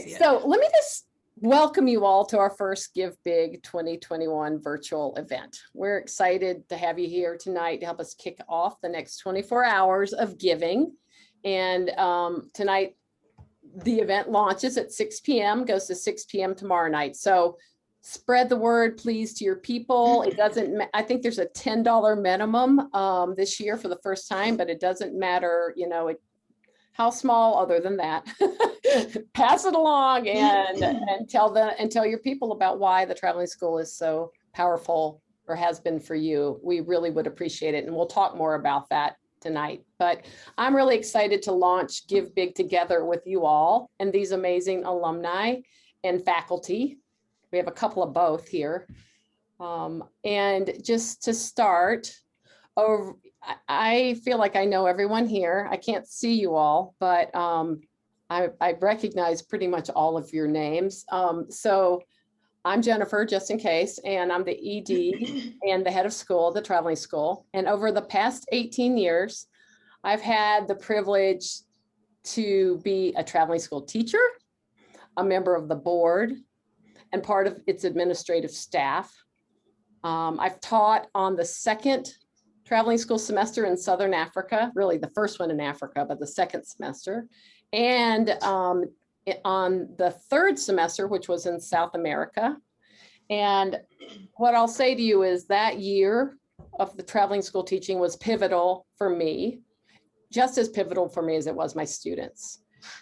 So let me just welcome you all to our first Give Big 2021 virtual event. We're excited to have you here tonight to help us kick off the next 24 hours of giving. And tonight, the event launches at 6 p.m., goes to 6 p.m. tomorrow night. So spread the word, please, to your people. It doesn't, I think there's a $10 minimum this year for the first time, but it doesn't matter, you know, how small other than that. Pass it along and tell your people about why the traveling school is so powerful, or has been for you. We really would appreciate it. And we'll talk more about that tonight. But I'm really excited to launch Give Big together with you all and these amazing alumni and faculty. We have a couple of both here. And just to start, I feel like I know everyone here. I can't see you all, but I recognize pretty much all of your names. So I'm Jennifer, just in case, and I'm the ED and the head of school, the traveling school. And over the past 18 years, I've had the privilege to be a traveling school teacher, a member of the board, and part of its administrative staff. I've taught on the second traveling school semester in Southern Africa, really the first one in Africa, but the second semester. And on the third semester, which was in South America. And what I'll say to you is that year of the traveling school teaching was pivotal for me, just as pivotal for me as it was my students.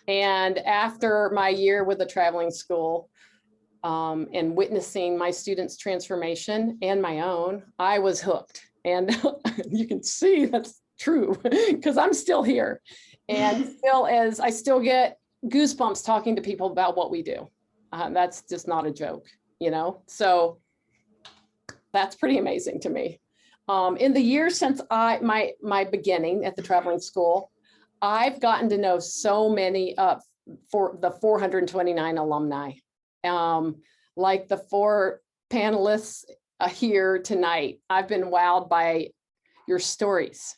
And after my year with the traveling school and witnessing my students' transformation and my own, I was hooked. And you can see that's true because I'm still here. And I still get goosebumps talking to people about what we do. That's just not a joke, you know? So that's pretty amazing to me. In the years since my beginning at the traveling school, I've gotten to know so many of the 429 alumni, like the 4 panelists here tonight. I've been wowed by your stories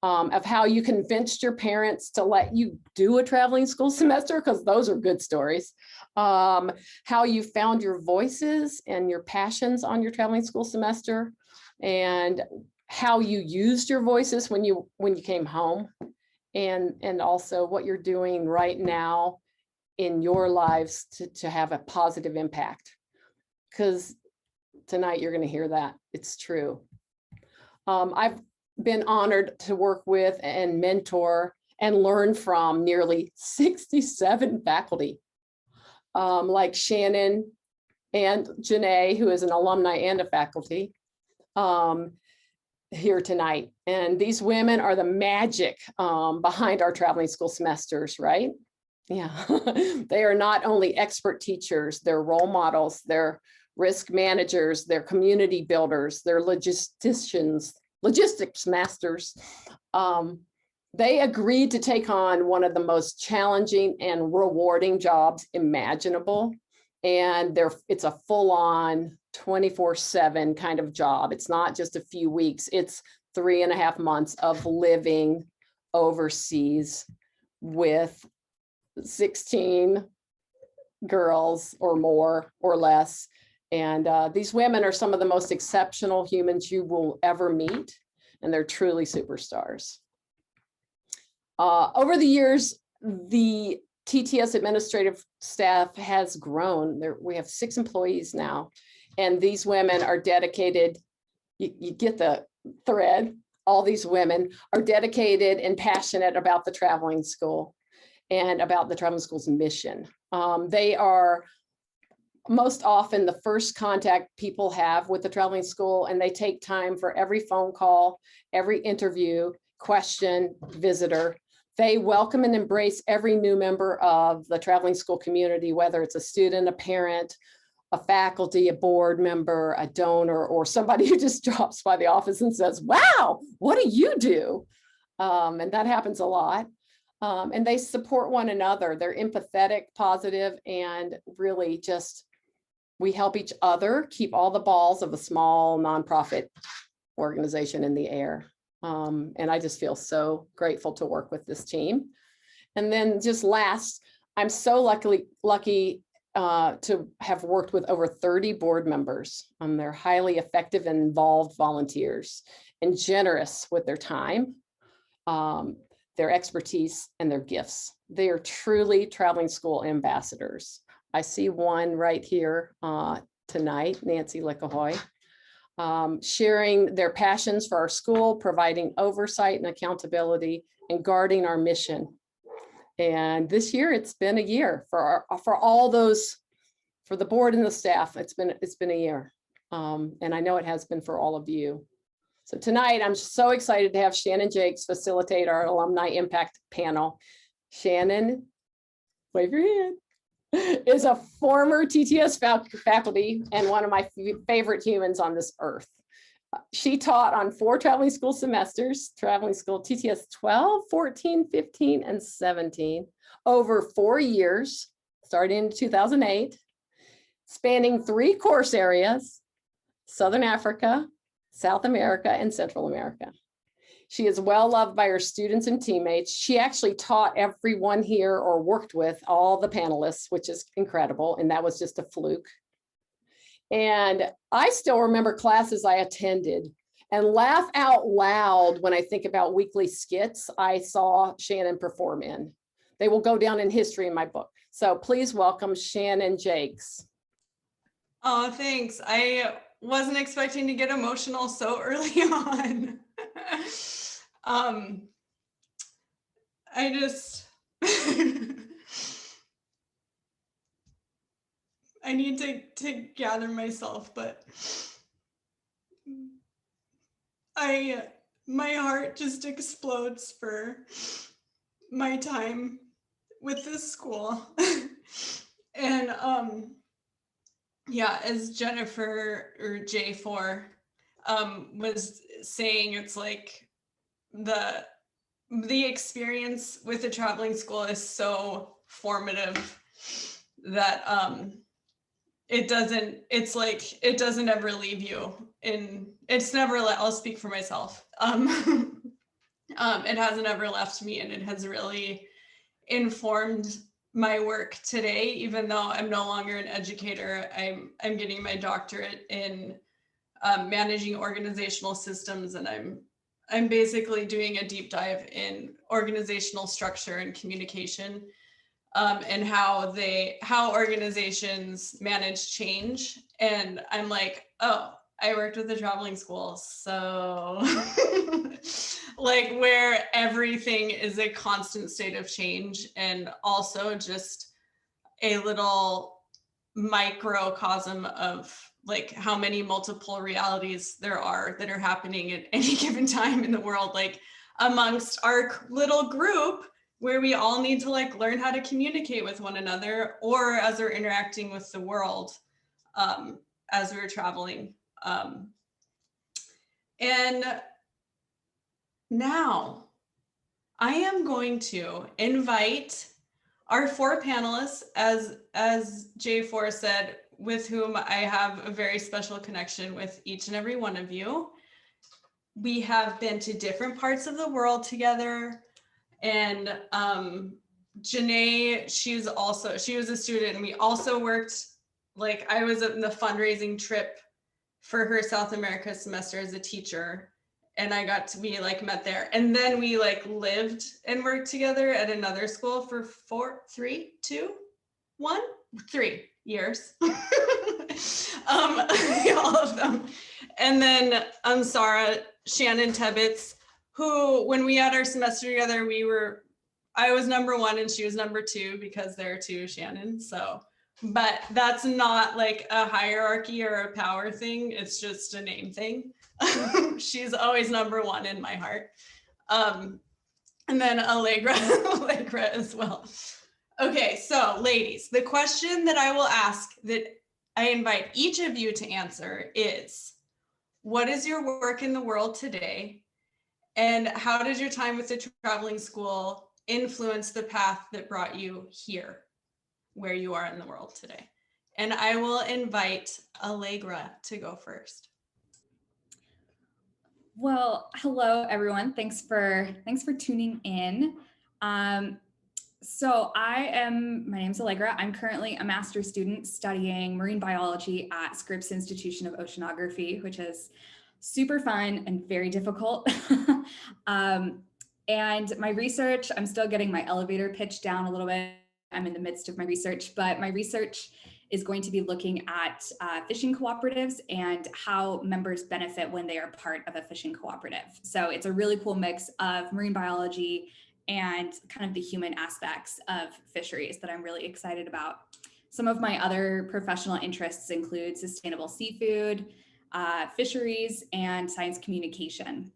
of how you convinced your parents to let you do a traveling school semester, because those are good stories. How you found your voices and your passions on your traveling school semester, and how you used your voices when you came home, and also what you're doing right now in your lives to have a positive impact. Because tonight you're going to hear that it's true. I've been honored to work with and mentor and learn from nearly 67 faculty, like Shannon and Janae, who is an alumni and a faculty, here tonight. And these women are the magic behind our traveling school semesters, right? Yeah, they are not only expert teachers, they're role models, they're risk managers, they're community builders, they're logistics masters. They agreed to take on one of the most challenging and rewarding jobs imaginable. And it's a full-on 24/7 kind of job. It's not just a few weeks, it's 3.5 months of living overseas with 16 girls or more or less. And these women are some of the most exceptional humans you will ever meet, and they're truly superstars. Over the years, the TTS administrative staff has grown. We have 6 employees now, and these women are dedicated. You get the thread. All these women are dedicated and passionate about the traveling school and about the traveling school's mission. They are most often the first contact people have with the traveling school, and they take time for every phone call, every interview, question, visitor. They welcome and embrace every new member of the traveling school community, whether it's a student, a parent, a faculty, a board member, a donor, or somebody who just drops by the office and says, wow, what do you do? And that happens a lot. And they support one another. They're empathetic, positive, and really just, we help each other keep all the balls of a small nonprofit organization in the air. And I just feel so grateful to work with this team. And then just last, I'm so lucky to have worked with over 30 board members. They're highly effective and involved volunteers and generous with their time, their expertise, and their gifts. They are truly traveling school ambassadors. I see one right here tonight, Nancy Lickahoy, sharing their passions for our school, providing oversight and accountability, and guarding our mission. And this year, it's been a year for all those, for the board and the staff. It's been a year, and I know it has been for all of you. So tonight, I'm so excited to have Shannon Jakes facilitate our Alumni Impact panel. Shannon, wave your hand, is a former TTS faculty and one of my favorite humans on this earth. She taught on 4 traveling school semesters, traveling school TTS 12, 14, 15, and 17, over 4 years, starting in 2008, spanning 3 course areas, Southern Africa, South America, and Central America. She is well loved by her students and teammates. She actually taught everyone here or worked with all the panelists, which is incredible. And that was just a fluke. And I still remember classes I attended and laugh out loud when I think about weekly skits I saw Shannon perform in. They will go down in history in my book. So please welcome Shannon Jakes. Oh, thanks. I wasn't expecting to get emotional so early on. I just, I need to gather myself, but my heart just explodes for my time with this school. And yeah, as Jennifer or J4 was saying, it's like the experience with the traveling school is so formative that it doesn't ever leave you. I'll speak for myself. It hasn't ever left me, and it has really informed my work today. Even though I'm no longer an educator, I'm getting my doctorate in managing organizational systems, and I'm basically doing a deep dive in organizational structure and communication, and how organizations manage change. And I'm like, oh, I worked with the traveling school, so like where everything is a constant state of change, and also just a little microcosm of like how many multiple realities there are that are happening at any given time in the world, like amongst our little group where we all need to like learn how to communicate with one another, or as we're interacting with the world as we're traveling. And now I am going to invite our 4 panelists, as J4 said, with whom I have a very special connection with each and every one of you. We have been to different parts of the world together. And Janae, she was a student, and we also worked, like I was in the fundraising trip for her South America semester as a teacher. And we like met there. And then we like lived and worked together at another school for 3 years. All of them. And then Shannon Tebbets, who, when we had our semester together, I was number 1 and she was number 2 because there are 2 Shannon. So, but that's not like a hierarchy or a power thing. It's just a name thing. She's always number 1 in my heart. And then Allegra as well. Okay, so ladies, the question that I will ask, that I invite each of you to answer, is, what is your work in the world today? And how did your time with the traveling school influence the path that brought you here, where you are in the world today? And I will invite Allegra to go first. Well, hello everyone. Thanks for tuning in. So my name's Allegra. I'm currently a master's student studying marine biology at Scripps Institution of Oceanography, which is super fun and very difficult. And my research, I'm still getting my elevator pitch down a little bit. I'm in the midst of my research, but my research is going to be looking at fishing cooperatives and how members benefit when they are part of a fishing cooperative. So it's a really cool mix of marine biology and kind of the human aspects of fisheries that I'm really excited about. Some of my other professional interests include sustainable seafood, fisheries, and science communication.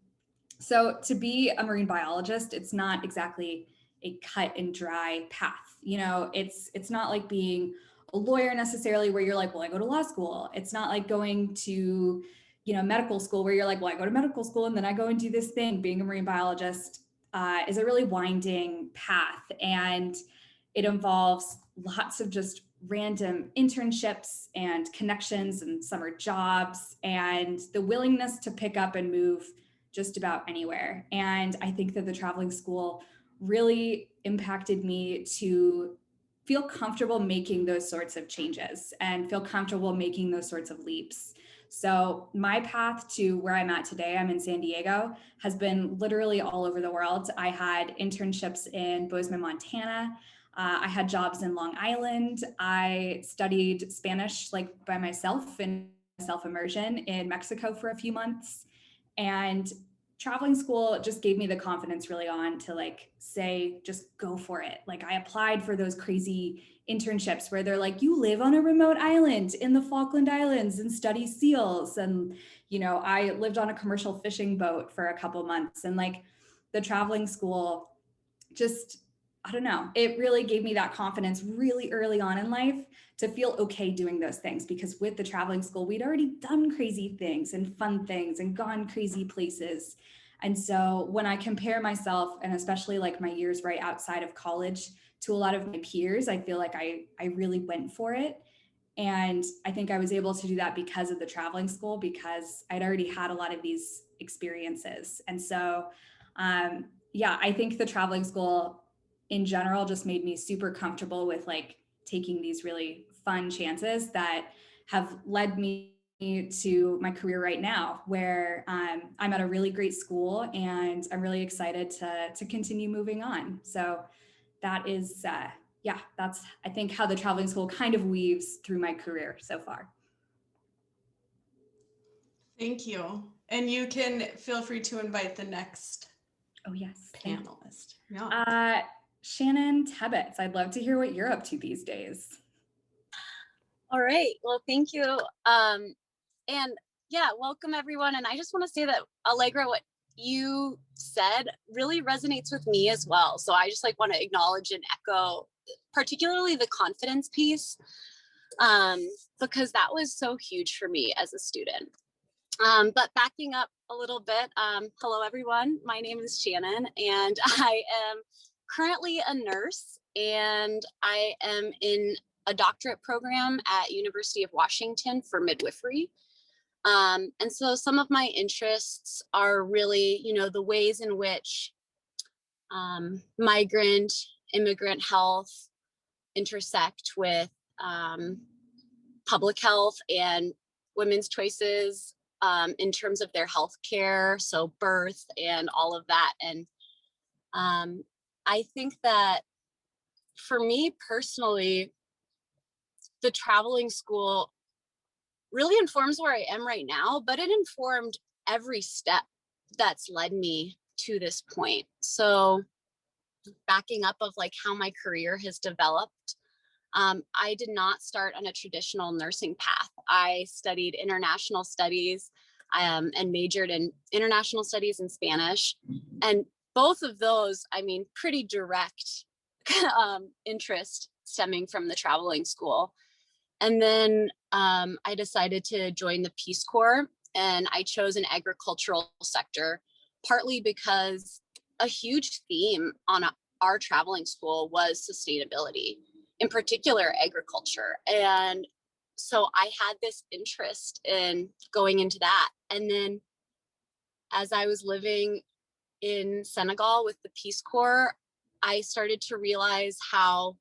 So to be a marine biologist, it's not exactly a cut and dry path. You know, it's not like being a lawyer necessarily where you're like, well, I go to law school. It's not like going to, medical school where you're like, well, I go to medical school and then I go and do this thing. Being a marine biologist is a really winding path, and it involves lots of just random internships and connections and summer jobs and the willingness to pick up and move just about anywhere. And I think that the traveling school really impacted me to feel comfortable making those sorts of changes and feel comfortable making those sorts of leaps. So my path to where I'm at today, I'm in San Diego, has been literally all over the world. I had internships in Bozeman, Montana. I had jobs in Long Island. I studied Spanish like by myself in self-immersion in Mexico for a few months. And traveling school just gave me the confidence really on to like say, just go for it. Like I applied for those crazy internships where they're like, you live on a remote island in the Falkland Islands and study seals. And, I lived on a commercial fishing boat for a couple months, and like the traveling school just, I don't know, it really gave me that confidence really early on in life to feel okay doing those things, because with the traveling school, we'd already done crazy things and fun things and gone crazy places. And so when I compare myself, and especially like my years right outside of college, to a lot of my peers, I feel like I really went for it. And I think I was able to do that because of the traveling school, because I'd already had a lot of these experiences. And so, yeah, I think the traveling school in general just made me super comfortable with like taking these really fun chances that have led me to my career right now, where I'm at a really great school and I'm really excited to continue moving on. So that is, yeah, that's, I think, how the traveling school kind of weaves through my career so far. Thank you. And you can feel free to invite the next panelist. Yeah. Shannon Tebbets, I'd love to hear what you're up to these days. All right. Well, thank you. And yeah, welcome everyone. And I just want to say that, Allegra, what you said really resonates with me as well. So I just like want to acknowledge and echo, particularly the confidence piece, because that was so huge for me as a student. But backing up a little bit, hello everyone. My name is Shannon, and I am currently a nurse, and I am in a doctorate program at University of Washington for midwifery. And so some of my interests are really, the ways in which migrant, immigrant health intersect with public health and women's choices in terms of their health care, so birth and all of that. And I think that for me personally, the traveling school really informs where I am right now, but it informed every step that's led me to this point. So backing up of like how my career has developed, I did not start on a traditional nursing path. I studied international studies and majored in international studies and Spanish. And both of those, I mean, pretty direct interest stemming from the traveling school. And then I decided to join the Peace Corps, and I chose an agricultural sector, partly because a huge theme on our traveling school was sustainability, in particular agriculture. And so I had this interest in going into that. And then as I was living in Senegal with the Peace Corps, I started to realize how,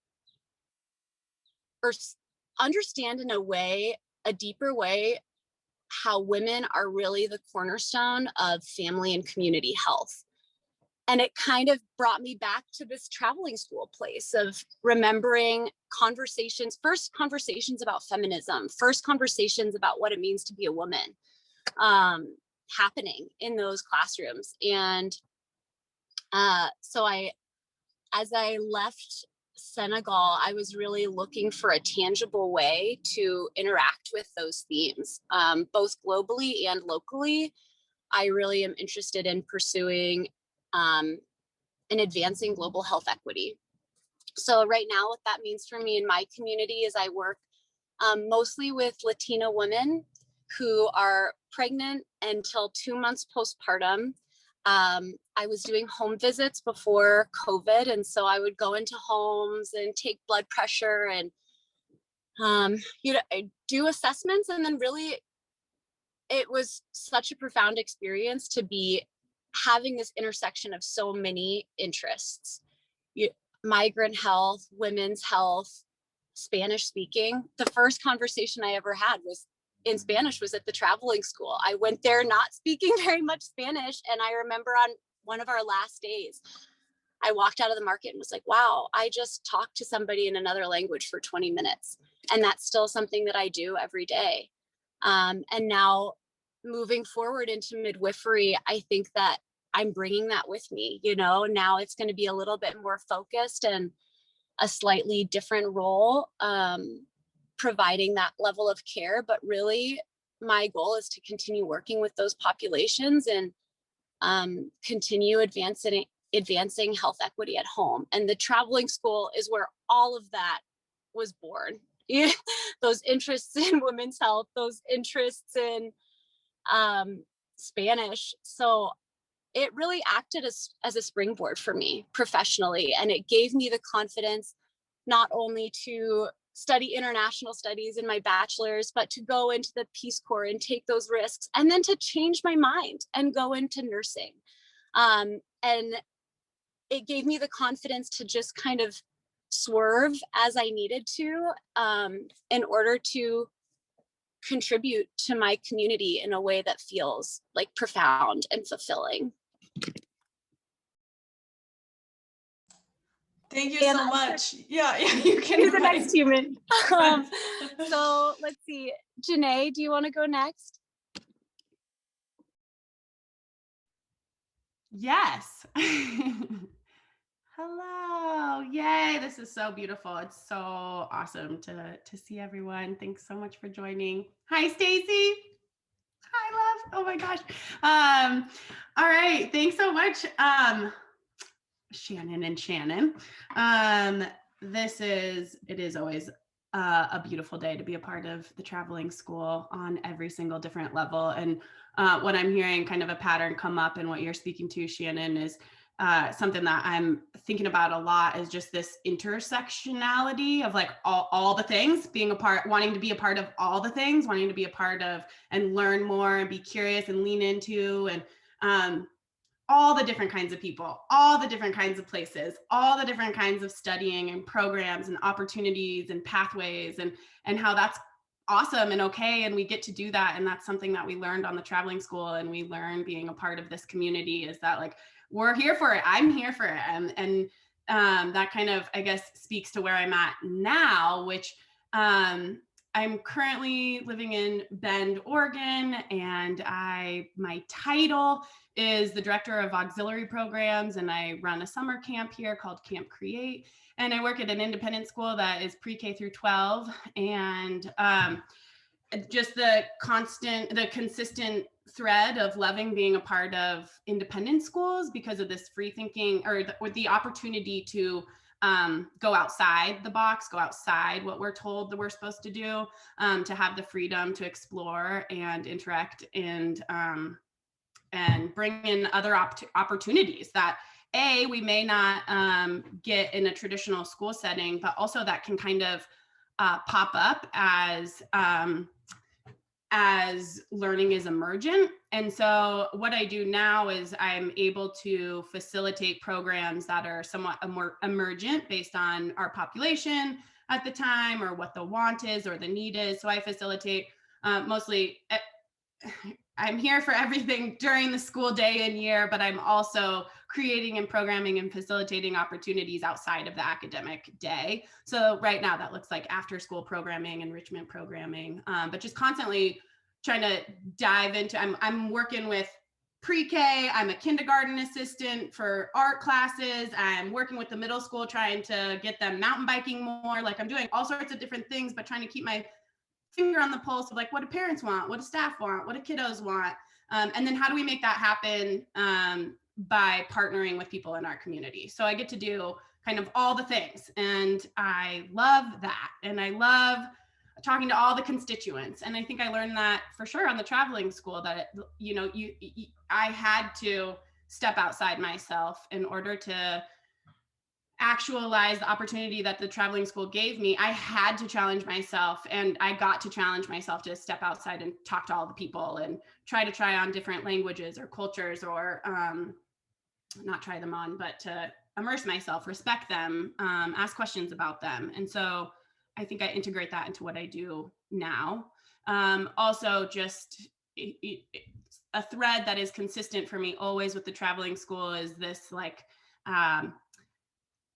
or understand in a way, a deeper way, how women are really the cornerstone of family and community health. And it kind of brought me back to this traveling school place of remembering conversations, first conversations about feminism, first conversations about what it means to be a woman, happening in those classrooms. And so as I left Senegal, I was really looking for a tangible way to interact with those themes, both globally and locally. I really am interested in pursuing and advancing global health equity. So right now, what that means for me in my community is I work mostly with Latina women who are pregnant until 2 months postpartum. I was doing home visits before COVID, and so I would go into homes and take blood pressure and do assessments. And then really, it was such a profound experience to be having this intersection of so many interests: migrant health, women's health, Spanish speaking. The first conversation I ever had was in Spanish, was at the traveling school. I went there not speaking very much Spanish. And I remember on one of our last days, I walked out of the market and was like, wow, I just talked to somebody in another language for 20 minutes. And that's still something that I do every day. And now moving forward into midwifery, I think that I'm bringing that with me. Now it's going to be a little bit more focused and a slightly different role, providing that level of care. But really, my goal is to continue working with those populations and continue advancing health equity at home. And the traveling school is where all of that was born. Those interests in women's health, those interests in Spanish. So it really acted as a springboard for me professionally. And it gave me the confidence not only to study international studies in my bachelor's, but to go into the Peace Corps and take those risks, and then to change my mind and go into nursing. And it gave me the confidence to just kind of swerve as I needed to, in order to contribute to my community in a way that feels like profound and fulfilling. Thank you so much. Yeah, you can. Who's the next human? So let's see. Janae, do you want to go next? Yes. Hello. Yay. This is so beautiful. It's so awesome to see everyone. Thanks so much for joining. Hi, Stacy. Hi, love. Oh my gosh. All right. Thanks so much. Shannon and Shannon. It is always a beautiful day to be a part of the traveling school on every single different level. And what I'm hearing kind of a pattern come up in what you're speaking to, Shannon, is something that I'm thinking about a lot, is just this intersectionality of like all the things, wanting to be a part of all the things, wanting to be a part of and learn more and be curious and lean into, and all the different kinds of people, all the different kinds of places, all the different kinds of studying and programs and opportunities and pathways, and how that's awesome and okay. And we get to do that. And that's something that we learned on the traveling school, and we learn being a part of this community, is that like, we're here for it. I'm here for it. And that kind of, I guess, speaks to where I'm at now, which I'm currently living in Bend, Oregon, and my title is the Director of Auxiliary Programs, and I run a summer camp here called Camp Create, and I work at an independent school that is pre-K through 12, and just the consistent thread of loving being a part of independent schools because of this free thinking, or the opportunity to go outside the box, go outside what we're told that we're supposed to do, to have the freedom to explore and interact and bring in other opportunities that we may not get in a traditional school setting, but also that can kind of pop up as as learning is emergent. And so what I do now is I'm able to facilitate programs that are somewhat more emergent based on our population at the time, or what the want is or the need is. So I facilitate mostly, I'm here for everything during the school day and year, but I'm also creating and programming and facilitating opportunities outside of the academic day. So right now that looks like after school programming, enrichment programming, but just constantly trying to dive into, I'm working with pre-K, I'm a kindergarten assistant for art classes, I'm working with the middle school trying to get them mountain biking more. Like I'm doing all sorts of different things, but trying to keep my finger on the pulse of like, what do parents want? What do staff want? What do kiddos want? And then how do we make that happen by partnering with people in our community? So I get to do kind of all the things, and I love that. And I love talking to all the constituents. And I think I learned that for sure on the traveling school, that, I had to step outside myself in order to actualize the opportunity that the traveling school gave me. I had to challenge myself, and I got to challenge myself to step outside and talk to all the people and try on different languages or cultures, or not try them on, but to immerse myself, respect them, ask questions about them. And so I think I integrate that into what I do now. Also, just a thread that is consistent for me always with the traveling school is this, like,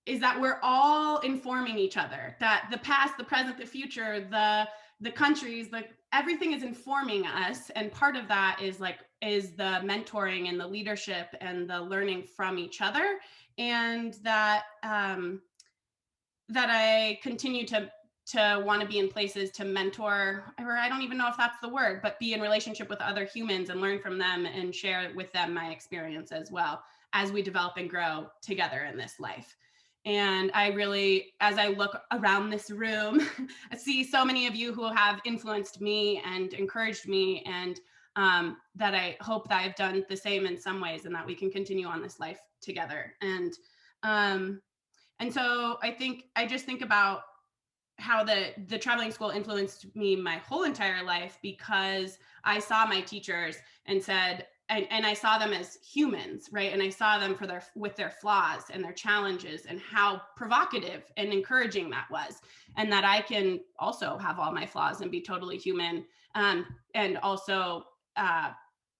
is that we're all informing each other, that the past, the present, the future, the countries, like everything is informing us. And part of that is the mentoring and the leadership and the learning from each other. And that, that I continue to want to be in places to mentor, or I don't even know if that's the word, but be in relationship with other humans and learn from them and share with them my experience as well, as we develop and grow together in this life. And I really, as I look around this room, I see so many of you who have influenced me and encouraged me, and that I hope that I've done the same in some ways, and that we can continue on this life together. And so I just think about how the traveling school influenced me my whole entire life, because I saw my teachers and said, and I saw them as humans, right? And I saw them with their flaws and their challenges, and how provocative and encouraging that was. And that I can also have all my flaws and be totally human, and also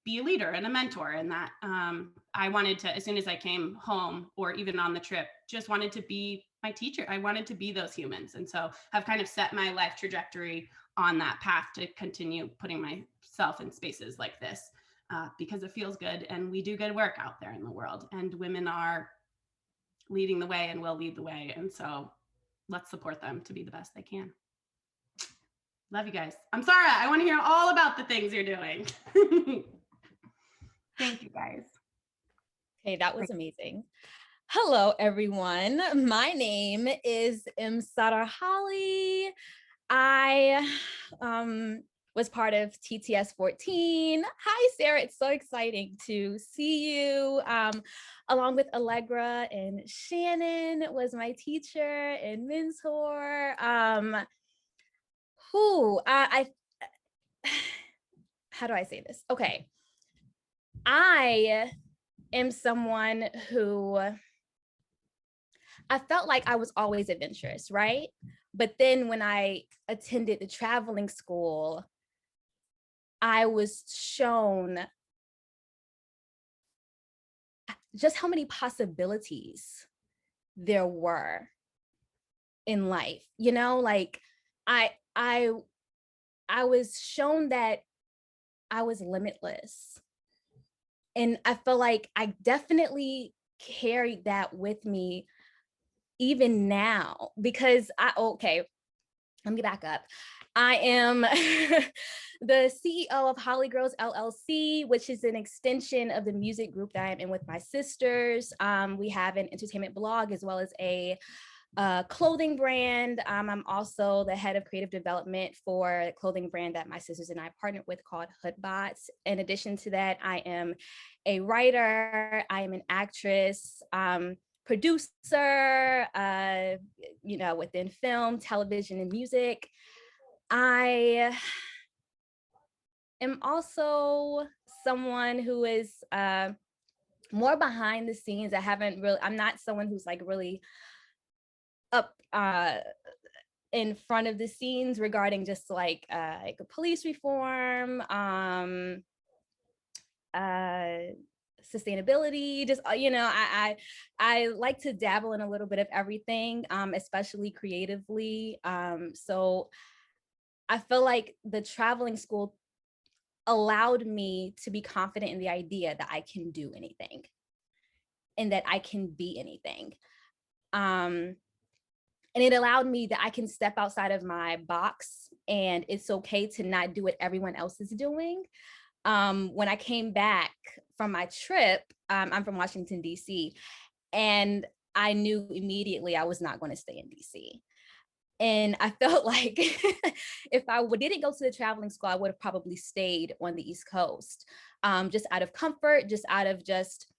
be a leader and a mentor. And that I wanted to, as soon as I came home, or even on the trip, just wanted to be my teacher. I wanted to be those humans. And so I've kind of set my life trajectory on that path to continue putting myself in spaces like this. Because it feels good, and we do good work out there in the world, and women are leading the way and will lead the way. And so let's support them to be the best they can. Love you guys. I'm Sarah. I want to hear all about the things you're doing. Thank you guys. Okay, that was amazing. Hello, everyone. My name is Sarah Holly. I was part of TTS 14. Hi, Sarah. It's so exciting to see you. Along with Allegra, and Shannon was my teacher and mentor. How do I say this? Okay. I am someone who, I felt like I was always adventurous, right? But then when I attended the traveling school, I was shown just how many possibilities there were in life. You know, like I was shown that I was limitless. And I feel like I definitely carried that with me even now, because let me back up. I am the CEO of Holly Girls LLC, which is an extension of the music group that I'm in with my sisters. We have an entertainment blog as well as a clothing brand. I'm also the head of creative development for a clothing brand that my sisters and I partnered with called Hoodbots. In addition to that, I am a writer, I am an actress, producer, within film, television, and music. I am also someone who is more behind the scenes. I'm not someone who's like really up in front of the scenes regarding just like police reform, sustainability, just I like to dabble in a little bit of everything, especially creatively. So I feel like the traveling school allowed me to be confident in the idea that I can do anything and that I can be anything. And it allowed me that I can step outside of my box, and it's okay to not do what everyone else is doing. When I came back from my trip, I'm from Washington, D.C., and I knew immediately I was not going to stay in D.C. And I felt like if I didn't go to the traveling school, I would have probably stayed on the East Coast, just out of comfort, just out of just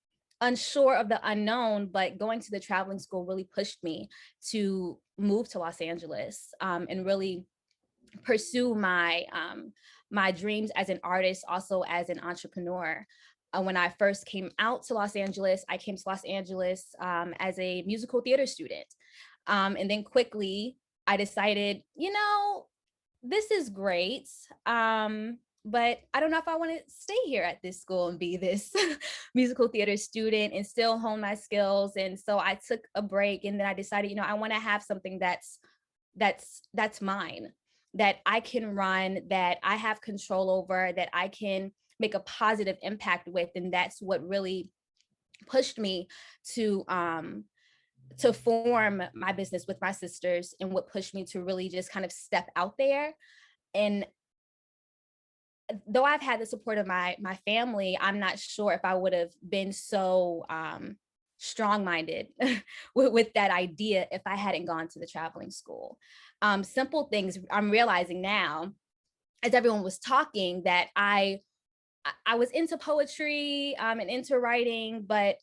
unsure of the unknown. But going to the traveling school really pushed me to move to Los Angeles, and really pursue my my dreams as an artist, also as an entrepreneur. When I first came out to Los Angeles, I came to Los Angeles as a musical theater student. And then quickly I decided, this is great, but I don't know if I want to stay here at this school and be this musical theater student and still hone my skills. And so I took a break, and then I decided, I want to have something that's mine, that I can run, that I have control over, that I can make a positive impact with. And that's what really pushed me to form my business with my sisters, and what pushed me to really just kind of step out there. And though I've had the support of my family, I'm not sure if I would have been so strong-minded with that idea if I hadn't gone to the traveling school. Simple things I'm realizing now, as everyone was talking, that I was into poetry and into writing, but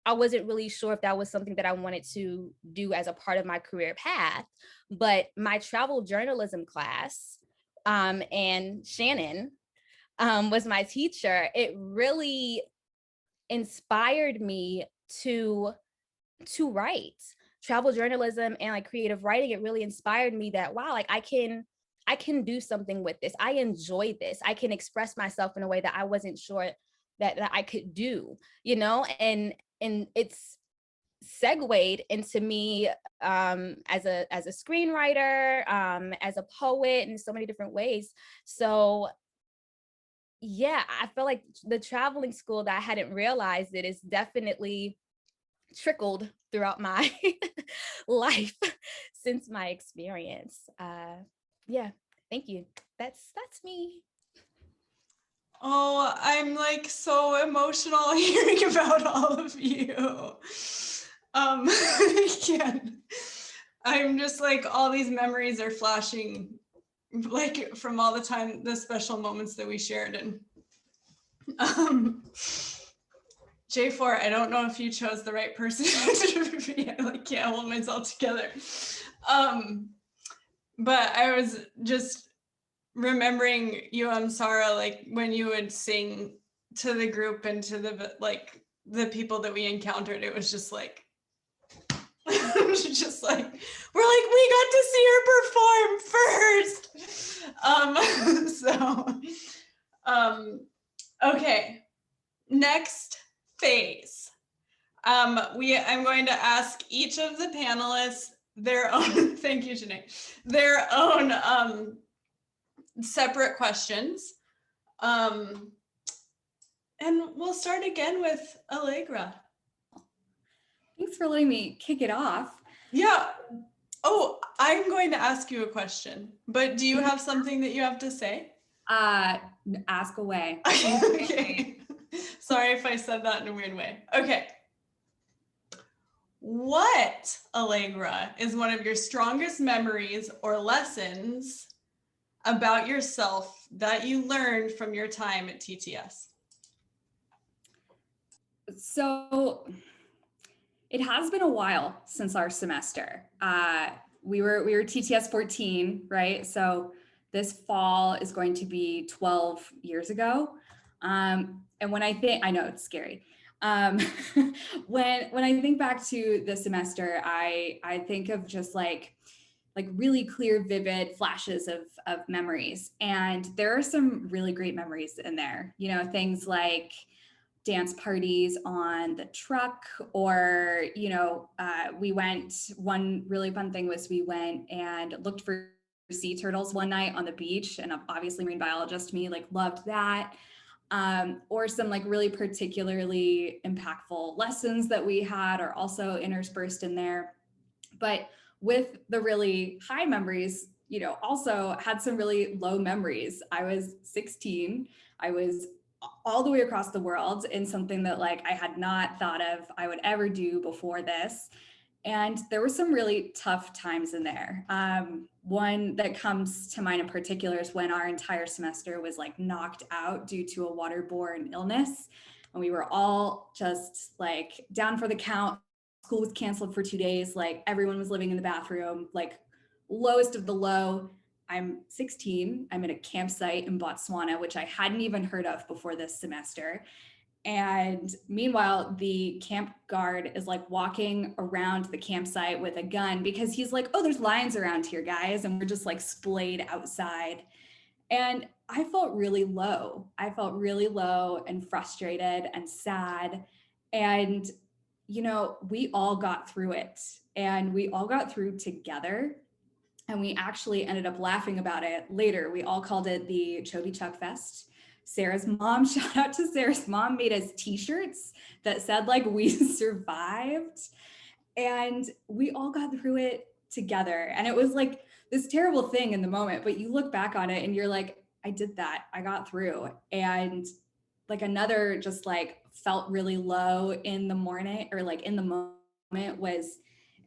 I wasn't really sure if that was something that I wanted to do as a part of my career path. But my travel journalism class, and Shannon was my teacher, it really inspired me to write. Travel journalism and like creative writing, it really inspired me that, wow, like I can do something with this. I enjoy this. I can express myself in a way that I wasn't sure that I could do, and it's segued into me as a screenwriter, as a poet, in so many different ways. So yeah, I feel like the traveling school, that I hadn't realized it, is definitely trickled throughout my life since my experience. Yeah, thank you. That's me. Oh, I'm like so emotional hearing about all of you. Again, I'm just like, all these memories are flashing, like from all the special moments that we shared. And J4, I don't know if you chose the right person to be. I like can't hold myself together. But I was just remembering you, Sarah, like when you would sing to the group and to the people that we encountered, it was just like, just like, we're like, we got to see her perform first. Okay, next phase. I'm going to ask each of the panelists their own, thank you, Janae, their own separate questions. And we'll start again with Allegra. Thanks for letting me kick it off. Yeah. Oh, I'm going to ask you a question, but do you have something that you have to say? Ask away. Okay. Sorry if I said that in a weird way. Okay. What, Allegra, is one of your strongest memories or lessons about yourself that you learned from your time at TTS? So it has been a while since our semester. We were TTS 14, right? So this fall is going to be 12 years ago. And when I know it's scary. When I think back to the semester, I think of just like really clear, vivid flashes of memories. And there are some really great memories in there, you know, things like dance parties on the truck, or, you know, one really fun thing was we went and looked for sea turtles one night on the beach, and obviously marine biologist me like loved that. Or some like really particularly impactful lessons that we had are also interspersed in there. But with the really high memories, you know, also had some really low memories. I was 16. I was all the way across the world in something that like I had not thought of I would ever do before this. And there were some really tough times in there. One that comes to mind in particular is when our entire semester was like knocked out due to a waterborne illness. And we were all just like down for the count. School was canceled for 2 days. Like everyone was living in the bathroom, like lowest of the low. I'm 16. I'm at a campsite in Botswana, which I hadn't even heard of before this semester. And meanwhile, the camp guard is like walking around the campsite with a gun because he's like, oh, there's lions around here, guys. And we're just like splayed outside. And I felt really low. I felt really low and frustrated and sad. And, you know, we all got through it, and we all got through together. And we actually ended up laughing about it later. We all called it the Chubby Chuck Fest. Sarah's mom, shout out to Sarah's mom, made us t-shirts that said like, we survived. And we all got through it together. And it was like this terrible thing in the moment, but you look back on it and you're like, I did that, I got through. And like another just like felt really low in the morning, or like in the moment, was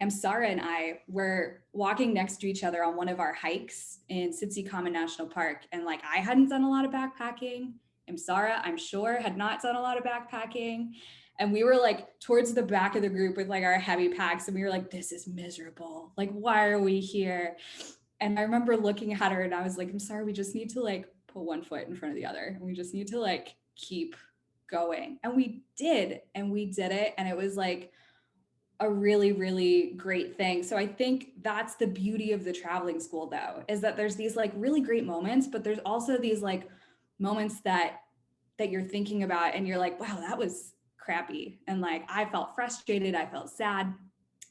Sarah and I were walking next to each other on one of our hikes in Sitsi Common National Park. And like, I hadn't done a lot of backpacking. Sarah, I'm sure, had not done a lot of backpacking. And we were like towards the back of the group with like our heavy packs. And we were like, this is miserable. Like, why are we here? And I remember looking at her and I was like, I'm sorry, we just need to like put one foot in front of the other. And we just need to like keep going. And we did. And we did it. And it was like a really, really great thing. So I think that's the beauty of the traveling school, though, is that there's these like really great moments, but there's also these like moments that you're thinking about and you're like, wow, that was crappy. And like, I felt frustrated, I felt sad,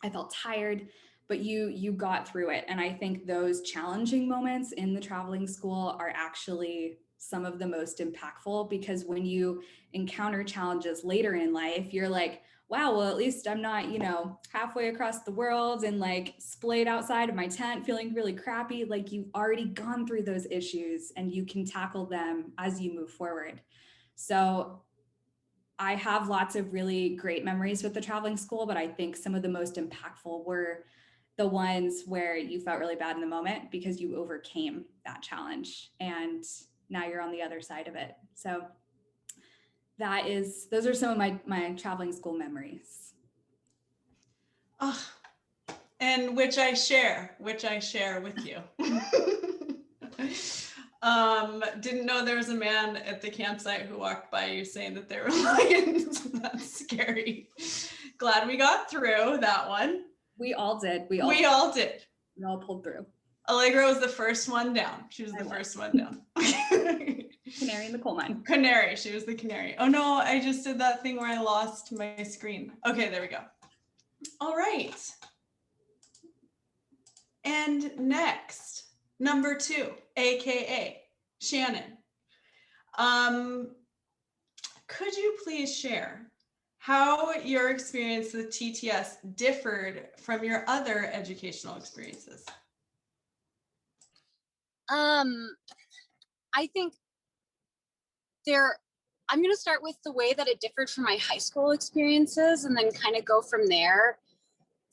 I felt tired, but you got through it. And I think those challenging moments in the traveling school are actually some of the most impactful, because when you encounter challenges later in life, you're like, wow, well, at least I'm not, you know, halfway across the world and like splayed outside of my tent feeling really crappy. Like, you've already gone through those issues and you can tackle them as you move forward. So I have lots of really great memories with the traveling school, but I think some of the most impactful were the ones where you felt really bad in the moment because you overcame that challenge and now you're on the other side of it. So those are some of my traveling school memories. Oh, and which I share with you. Didn't know there was a man at the campsite who walked by you saying that there were lions. That's scary. Glad we got through that one. We all did. We all did. We all pulled through. Allegra was the first one down. She was the first one down. Canary in the coal mine. Canary. She was the canary. Oh no, I just did that thing where I lost my screen. Okay, there we go. All right. And next, number 2, AKA Shannon. Could you please share how your experience with TTS differed from your other educational experiences? I think I'm going to start with the way that it differed from my high school experiences and then kind of go from there.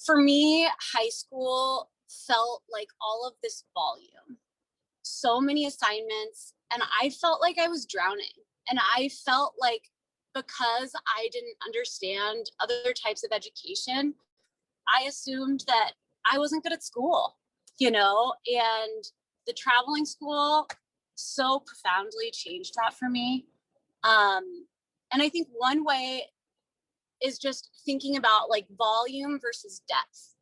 For me, high school felt like all of this volume, so many assignments, and I felt like I was drowning. And I felt like because I didn't understand other types of education, I assumed that I wasn't good at school, you know, and the traveling school so profoundly changed that for me. And I think one way is just thinking about like volume versus depth.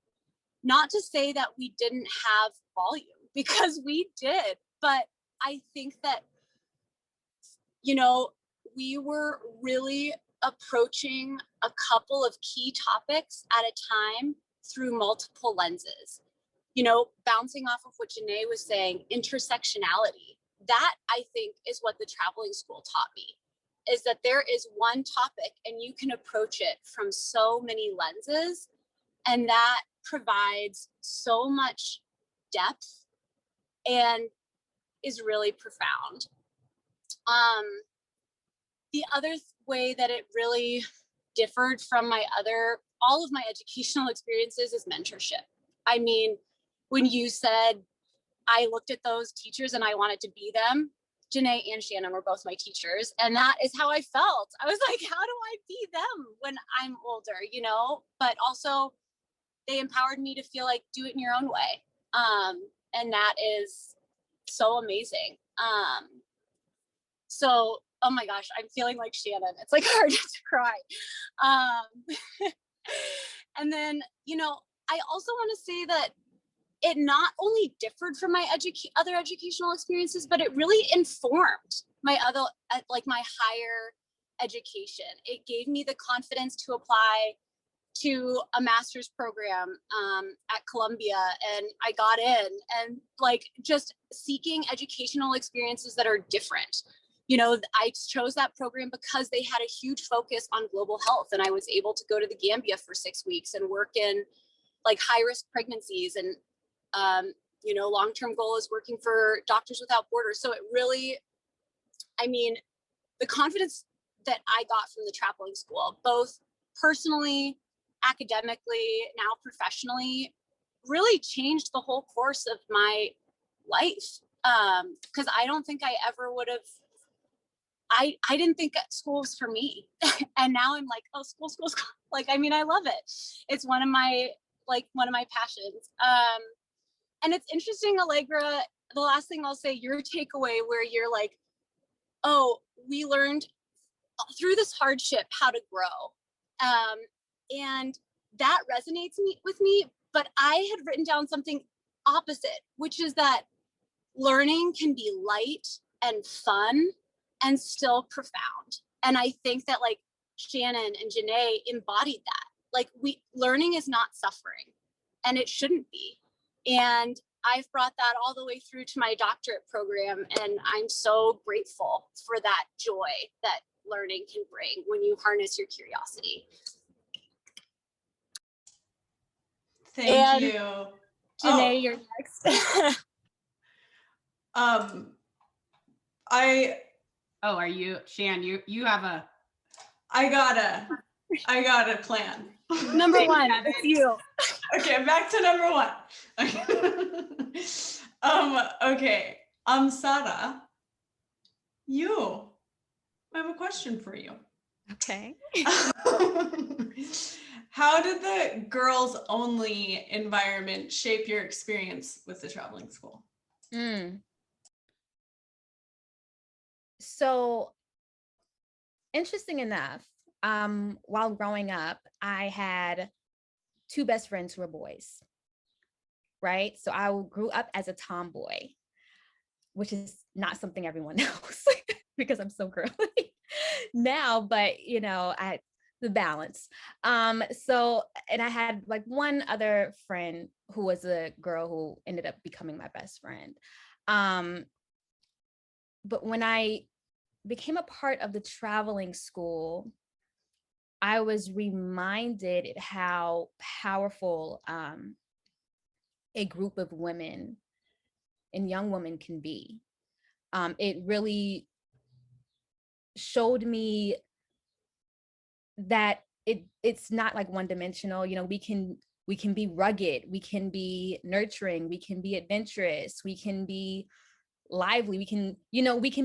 Not to say that we didn't have volume, because we did, but I think that, you know, we were really approaching a couple of key topics at a time through multiple lenses. You know, bouncing off of what Janae was saying, intersectionality, that I think is what the traveling school taught me, is that there is one topic and you can approach it from so many lenses, and that provides so much depth and is really profound. The other way that it really differed from all of my educational experiences is mentorship. I mean, when you said I looked at those teachers and I wanted to be them, Janae and Shannon were both my teachers, and that is how I felt. I was like, how do I be them when I'm older, you know? But also they empowered me to feel like do it in your own way. And that is so amazing. So, oh my gosh, I'm feeling like Shannon. It's like hard to cry. And then, you know, I also want to say that it not only differed from my other educational experiences, but it really informed my higher education. It gave me the confidence to apply to a master's program at Columbia, and I got in, and like just seeking educational experiences that are different. You know, I chose that program because they had a huge focus on global health, and I was able to go to the Gambia for 6 weeks and work in like high risk pregnancies, and you know, long-term goal is working for Doctors Without Borders. So it really, I mean, the confidence that I got from the traveling school, both personally, academically, now professionally, really changed the whole course of my life. Because I don't think I ever would have, I didn't think that school was for me. And now I'm like, oh, school. Like, I mean, I love it. It's one of my passions. And it's interesting, Allegra, the last thing I'll say, your takeaway where you're like, oh, we learned through this hardship how to grow. And that resonates with me, but I had written down something opposite, which is that learning can be light and fun and still profound. And I think that like Shannon and Janae embodied that. Like learning is not suffering, and it shouldn't be. And I've brought that all the way through to my doctorate program, and I'm so grateful for that joy that learning can bring when you harness your curiosity. Thank you. Janae, you're next. Are you, Shan, you have a. I got a plan. Number one, it's you. Okay, back to number one. Okay. Sarah, I have a question for you. Okay. How did the girls only environment shape your experience with the traveling school? So interesting enough, while growing up, I had 2 best friends who were boys, right? So I grew up as a tomboy, which is not something everyone knows because I'm so girly now, but you know, the balance. So, and I had like one other friend who was a girl who ended up becoming my best friend. But when I became a part of the traveling school, I was reminded how powerful a group of women and young women can be. It really showed me that it's not like one-dimensional. You know, we can be rugged, we can be nurturing, we can be adventurous, we can be lively, we can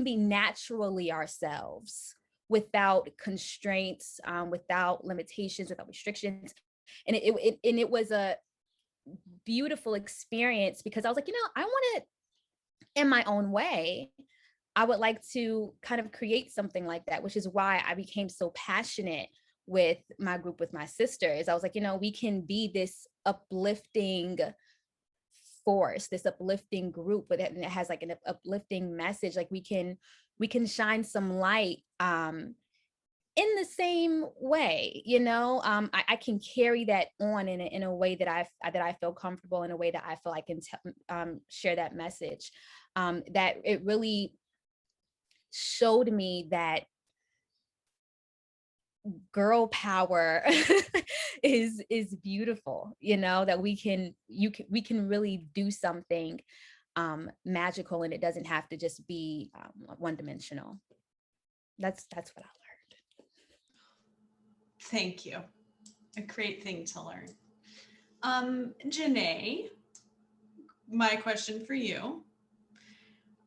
be naturally ourselves without constraints, without limitations, without restrictions. And it was a beautiful experience because I was like, you know, in my own way, I would like to kind of create something like that, which is why I became so passionate with my group with my sisters. I was like, we can be this uplifting force, this uplifting group, but it has like an uplifting message. Like we can shine some light in the same way, I can carry that on in a way that I feel comfortable, in a way that I feel I can share that message. That it really showed me that girl power is beautiful, that we can really do something magical, and it doesn't have to just be one-dimensional. That's what I learned. Thank you. A great thing to learn. Janae, my question for you.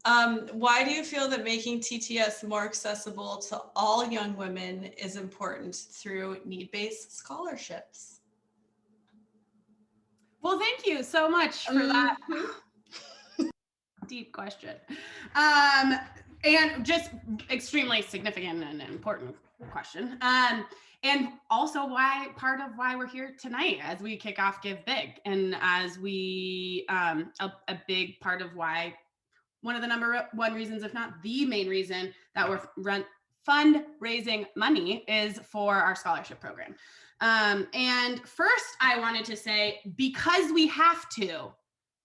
Why do you feel that making TTS more accessible to all young women is important through need-based scholarships? Well, thank you so much for that deep question. And just extremely significant and important question. And also part of why we're here tonight as we kick off Give Big, and as we, a big part of why, one of the number one reasons, if not the main reason, that we're fundraising money is for our scholarship program. And first I wanted to say, because we have to,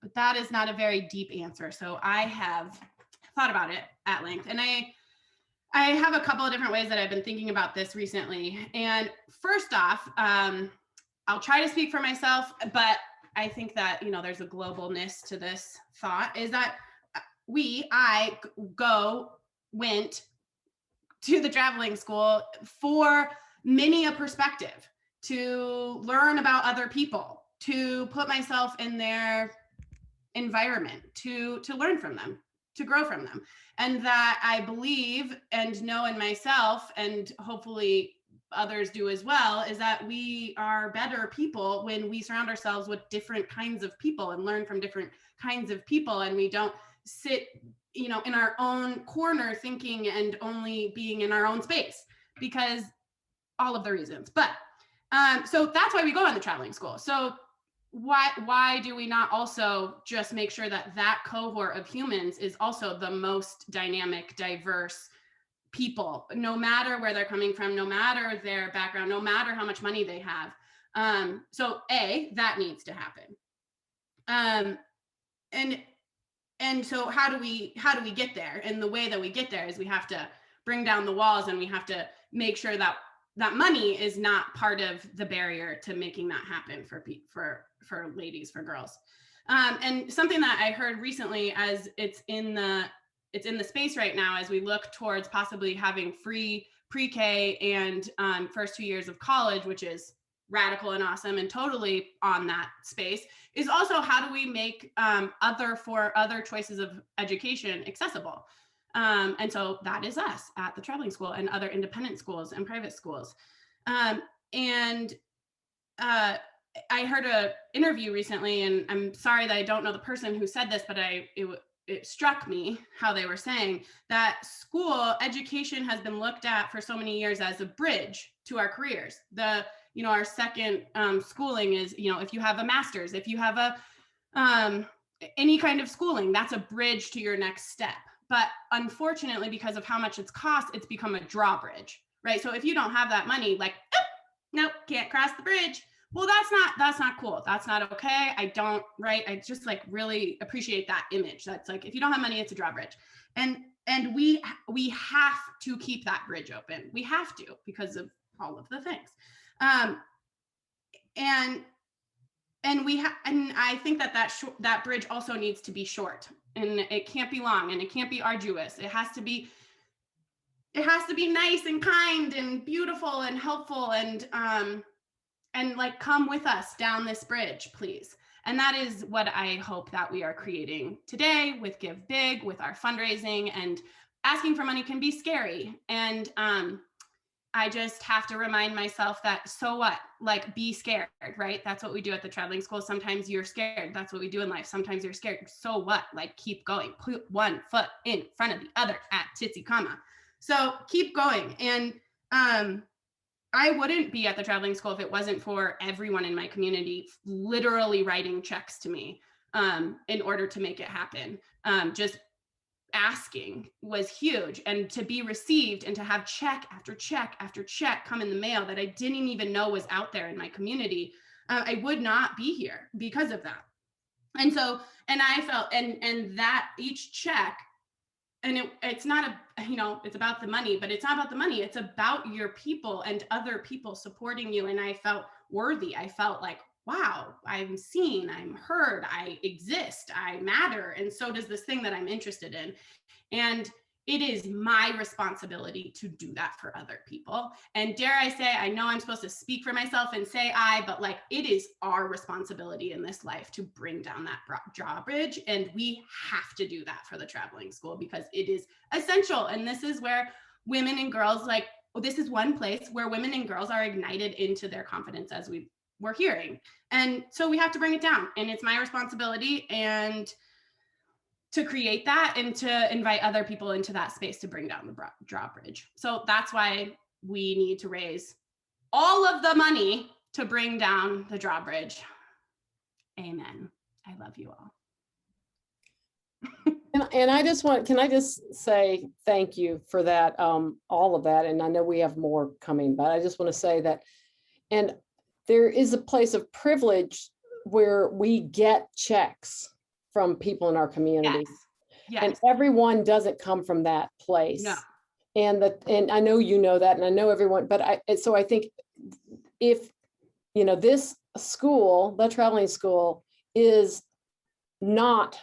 but that is not a very deep answer. So I have thought about it at length, and I have a couple of different ways that I've been thinking about this recently. And first off, I'll try to speak for myself, but I think that, there's a globalness to this thought, is that I went to the traveling school for many a perspective, to learn about other people, to put myself in their environment, to learn from them, to grow from them. And that I believe and know in myself, and hopefully others do as well, is that we are better people when we surround ourselves with different kinds of people and learn from different kinds of people, and we don't sit, in our own corner thinking and only being in our own space, because all of the reasons. But so that's why we go on the traveling school. So why do we not also just make sure that that cohort of humans is also the most dynamic, diverse people, no matter where they're coming from, no matter their background, no matter how much money they have. So that needs to happen. And so how do we get there? And the way that we get there is we have to bring down the walls, and we have to make sure that money is not part of the barrier to making that happen for ladies, for girls. And something that I heard recently, as it's in the space right now, as we look towards possibly having free pre-K and first 2 years of college, which is radical and awesome and totally on that space, is also how do we make other choices of education accessible. And so that is us at the traveling school and other independent schools and private schools. And I heard an interview recently, and I'm sorry that I don't know the person who said this, but it struck me how they were saying that school education has been looked at for so many years as a bridge to our careers. Our second schooling is, if you have a master's, if you have any kind of schooling, that's a bridge to your next step. But unfortunately, because of how much it's cost, it's become a drawbridge, right? So if you don't have that money, like, nope, can't cross the bridge. Well, that's not cool. That's not okay. I just really appreciate that image. That's like, if you don't have money, it's a drawbridge. And we have to keep that bridge open. We have to, because of all of the things. And I think that bridge also needs to be short, and it can't be long, and it can't be arduous. It has to be nice and kind and beautiful and helpful, and come with us down this bridge, please. And that is what I hope that we are creating today with Give Big, with our fundraising. And asking for money can be scary. And I just have to remind myself that, so what? Like, be scared, right? That's what we do at the traveling school. Sometimes you're scared. That's what we do in life. Sometimes you're scared. So what? Like, keep going. Put one foot in front of the other at Titsy. So keep going. And I wouldn't be at the traveling school if it wasn't for everyone in my community literally writing checks to me in order to make it happen. Just asking was huge, and to be received and to have check after check after check come in the mail that I didn't even know was out there in my community, I would not be here because of that. And so, and I felt, and that each check, and it's not a, you know, it's about the money, but it's not about the money. It's about your people and other people supporting you. And I felt worthy. I felt like, wow, I'm seen, I'm heard, I exist, I matter. And so does this thing that I'm interested in. And it is my responsibility to do that for other people. And dare I say, I know I'm supposed to speak for myself and say I, but like, it is our responsibility in this life to bring down that drawbridge. And we have to do that for the traveling school because it is essential. And this is where women and girls, like, this is one place where women and girls are ignited into their confidence, as we're hearing. And so we have to bring it down, and it's my responsibility and to create that and to invite other people into that space to bring down the drawbridge. So that's why we need to raise all of the money to bring down the drawbridge. Amen. I love you all. And I just want, can I just say thank you for that, all of that. And I know we have more coming, but I just want to say that, and there is a place of privilege where we get checks from people in our community. Yes. And everyone doesn't come from that place. No. And I know you know that, and I know everyone, but I think if, you know, this school, the traveling school, is not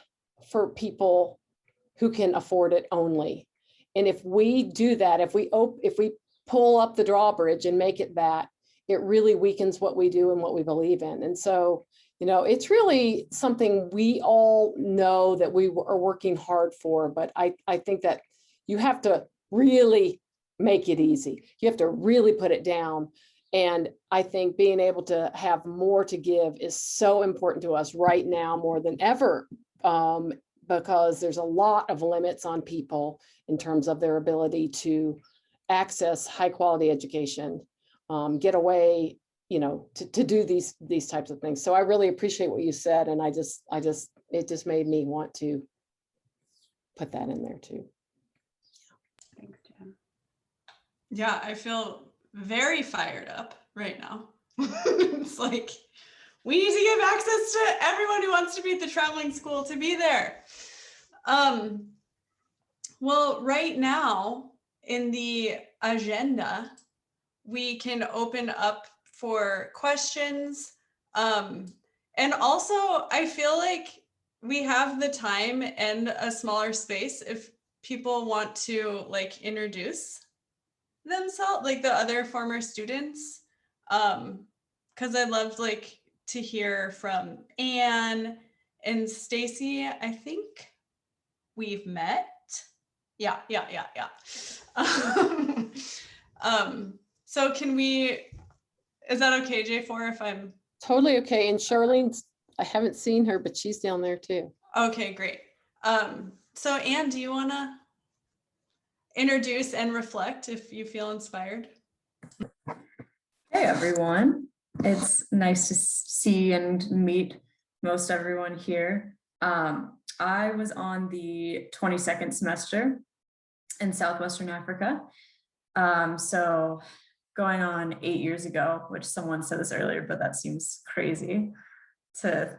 for people who can afford it only. And if we do that, if we pull up the drawbridge and make it that, it really weakens what we do and what we believe in. And so, you know, it's really something we all know that we are working hard for, but I think that you have to really make it easy. You have to really put it down. And I think being able to have more to give is so important to us right now more than ever, because there's a lot of limits on people in terms of their ability to access high quality education, get away, you know, to do these types of things. So I really appreciate what you said. And it just made me want to put that in there too. Thanks, Jen. Yeah, I feel very fired up right now. It's like, we need to give access to everyone who wants to be at the traveling school to be there. Well, right now in the agenda, we can open up for questions. And also, I feel like we have the time and a smaller space if people want to like introduce themselves, like the other former students. Because I'd love like to hear from Anne and Stacy. I think we've met. Yeah. So can we, is that okay, J4, if I'm? Totally okay. And Charlene's, I haven't seen her, but she's down there too. Okay, great. So Anne, do you want to introduce and reflect if you feel inspired? Hey everyone, it's nice to see and meet most everyone here. I was on the 22nd semester in Southwestern Africa. So going on 8 years ago, which someone said this earlier, but that seems crazy to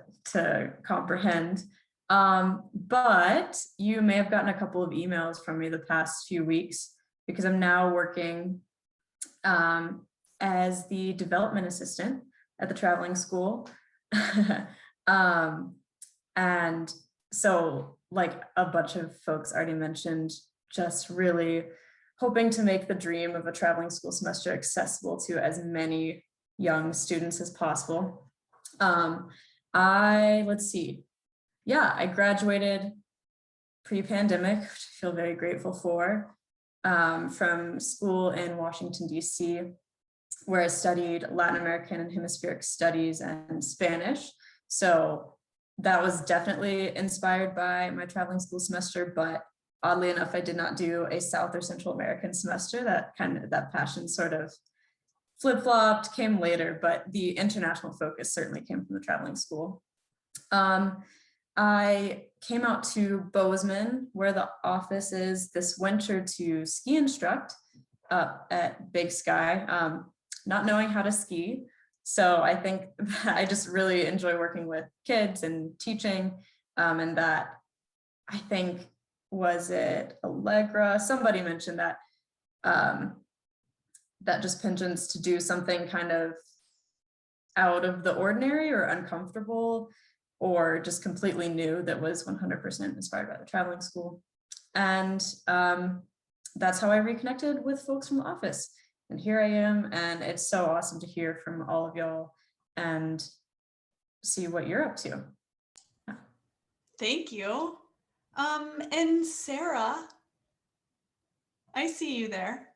comprehend. But you may have gotten a couple of emails from me the past few weeks because I'm now working as the development assistant at the traveling school. And so, like a bunch of folks already mentioned, just really hoping to make the dream of a traveling school semester accessible to as many young students as possible. Let's see. Yeah, I graduated pre-pandemic, which I feel very grateful for. from school in Washington, D.C., where I studied Latin American and Hemispheric Studies and Spanish. So that was definitely inspired by my traveling school semester, but oddly enough, I did not do a South or Central American semester. That passion sort of flip-flopped, came later, but the international focus certainly came from the traveling school. I came out to Bozeman, where the office is, this winter to ski instruct up at Big Sky, not knowing how to ski. So I think that I just really enjoy working with kids and teaching, and that I think, was it Allegra? Somebody mentioned that that just pensions to do something kind of out of the ordinary or uncomfortable or just completely new that was 100% inspired by the traveling school. And that's how I reconnected with folks from the office. And here I am, and it's so awesome to hear from all of y'all and see what you're up to. Thank you. And Sarah, I see you there.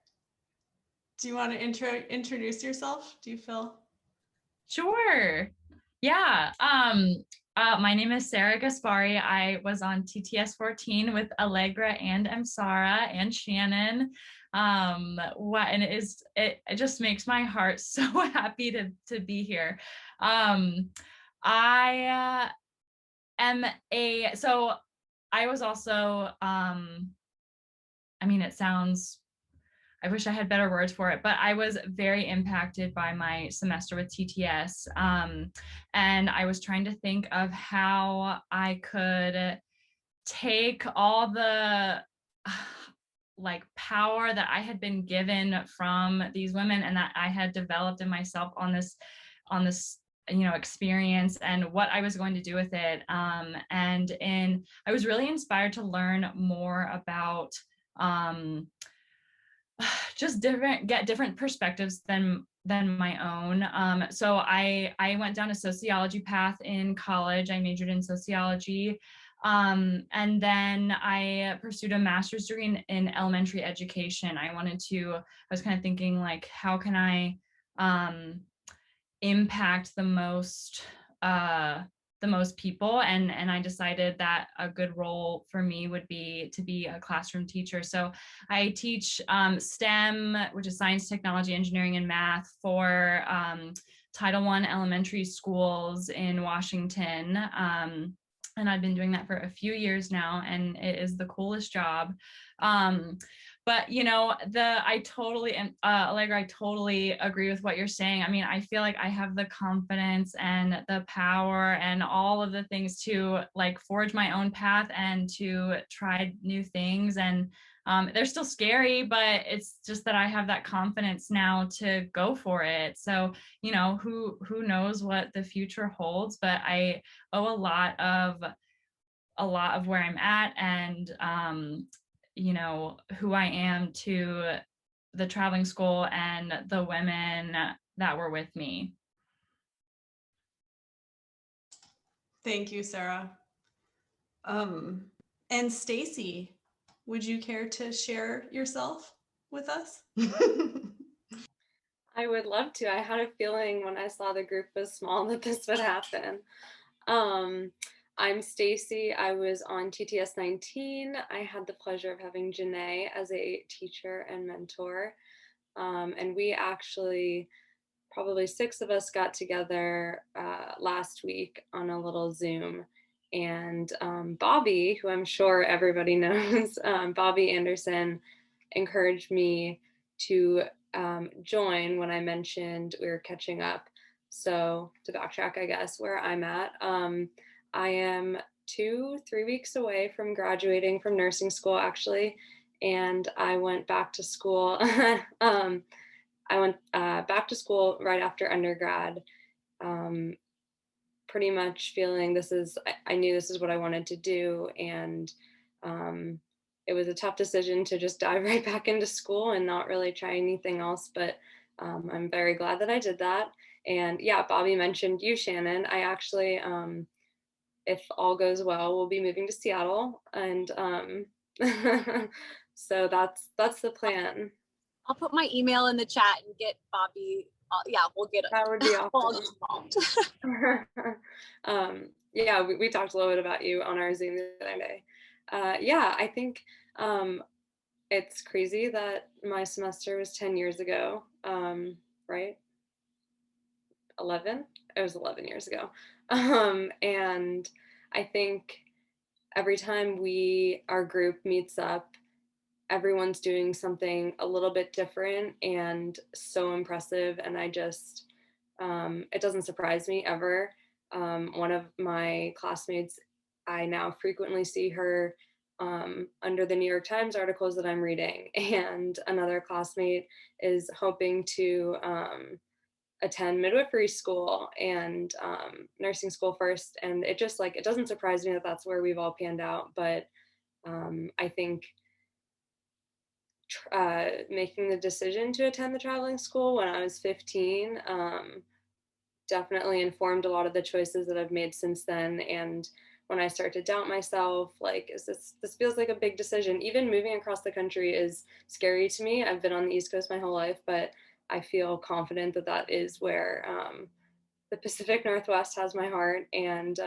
Do you want to introduce yourself? Do you feel? Sure. Yeah. My name is Sarah Gaspari. I was on TTS 14 with Allegra and Amsara and Shannon. And it just makes my heart so happy to be here. I was also, I wish I had better words for it, but I was very impacted by my semester with TTS. And I was trying to think of how I could take all the like power that I had been given from these women and that I had developed in myself on this experience and what I was going to do with it. I was really inspired to learn more about just get different perspectives than my own. So I went down a sociology path in college. I majored in sociology. And then I pursued a master's degree in elementary education. I was kind of thinking like, how can I impact the most people, and I decided that a good role for me would be to be a classroom teacher. So I teach STEM, which is science, technology, engineering, and math, for Title I elementary schools in Washington. And I've been doing that for a few years now, and it is the coolest job. But Allegra, I totally agree with what you're saying. I mean, I feel like I have the confidence and the power and all of the things to like forge my own path and to try new things. And they're still scary, but it's just that I have that confidence now to go for it. So, who knows what the future holds, but I owe a lot of where I'm at and, who I am to the traveling school and the women that were with me. Thank you, Sarah. And Stacy, would you care to share yourself with us? I would love to. I had a feeling when I saw the group was small that this would happen. I'm Stacy. I was on TTS 19. I had the pleasure of having Janae as a teacher and mentor. And we actually, probably 6 of us got together last week on a little Zoom. And Bobby, who I'm sure everybody knows, Bobby Anderson, encouraged me to join when I mentioned we were catching up. So to backtrack, I guess, where I'm at, I am 2-3 weeks away from graduating from nursing school, actually, and I went back to school. I went back to school right after undergrad, pretty much feeling I knew this is what I wanted to do, and it was a tough decision to just dive right back into school and not really try anything else, but I'm very glad that I did that. And yeah, Bobby mentioned you, Shannon. I actually, if all goes well, we'll be moving to Seattle, and So that's the plan. I'll put my email in the chat and get Bobby. Yeah, we'll get it. That would be We'll get awesome. involved. Yeah, we talked a little bit about you on our Zoom the other day. Yeah, I think it's crazy that my semester was 10 years ago, right? 11? It was 11 years ago. And I think every time our group meets up, everyone's doing something a little bit different and so impressive. And I just, it doesn't surprise me ever. One of my classmates, I now frequently see her under the New York Times articles that I'm reading. And another classmate is hoping to attend midwifery school and nursing school first. And it just it doesn't surprise me that that's where we've all panned out. But I think making the decision to attend the traveling school when I was 15 definitely informed a lot of the choices that I've made since then. And when I start to doubt myself, this feels like a big decision. Even moving across the country is scary to me. I've been on the East Coast my whole life, but I feel confident that that is where the Pacific Northwest has my heart. And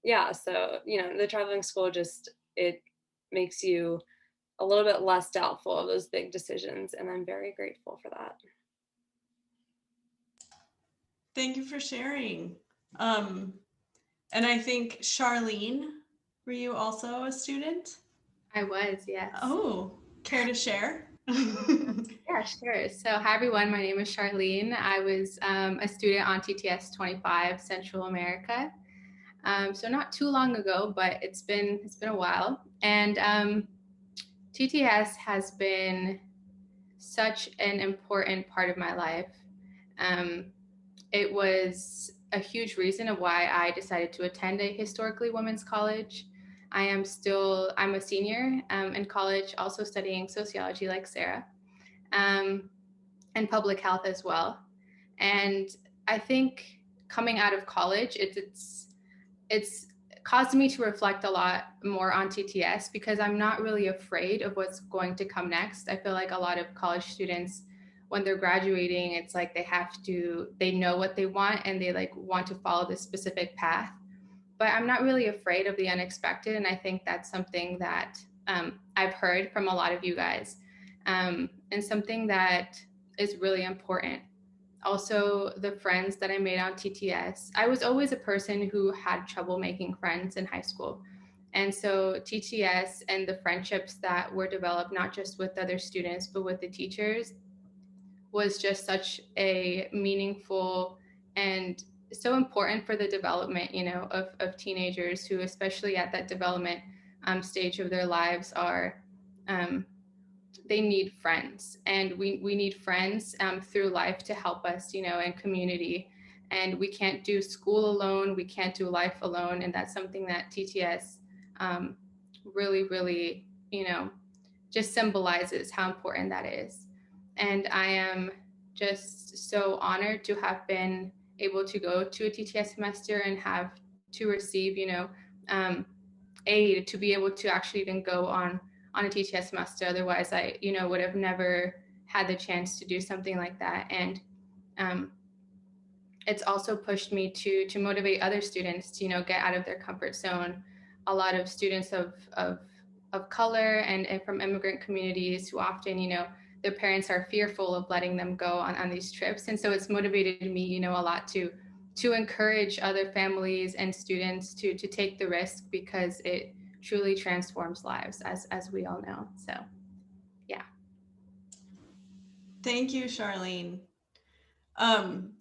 yeah, so, the traveling school it makes you a little bit less doubtful of those big decisions. And I'm very grateful for that. Thank you for sharing. And I think Charlene, were you also a student? I was, yes. Oh, care to share? Yeah, sure. So hi everyone, my name is Charlene. I was a student on TTS 25 Central America. So not too long ago, but it's been a while. And TTS has been such an important part of my life. It was a huge reason of why I decided to attend a historically women's college. I'm a senior in college, also studying sociology like Sarah, and public health as well. And I think coming out of college, it's caused me to reflect a lot more on TTS because I'm not really afraid of what's going to come next. I feel like a lot of college students, when they're graduating, it's like they know what they want and they want to follow this specific path. But I'm not really afraid of the unexpected. And I think that's something that I've heard from a lot of you guys, and something that is really important. Also, the friends that I made on TTS. I was always a person who had trouble making friends in high school. And so TTS and the friendships that were developed, not just with other students, but with the teachers, was just such a meaningful and so important for the development, of teenagers who, especially at that development stage of their lives, they need friends, and we need friends through life to help us, and community. And we can't do school alone. We can't do life alone. And that's something that TTS really, really, just symbolizes how important that is. And I am just so honored to have been able to go to a TTS semester and have to receive, aid to be able to actually even go on a TTS semester. Otherwise, I, would have never had the chance to do something like that. And it's also pushed me to motivate other students to, get out of their comfort zone. A lot of students of color and from immigrant communities who often, their parents are fearful of letting them go on these trips. And so it's motivated me, a lot to encourage other families and students to take the risk, because it truly transforms lives, as we all know. So, yeah. Thank you, Charlene. And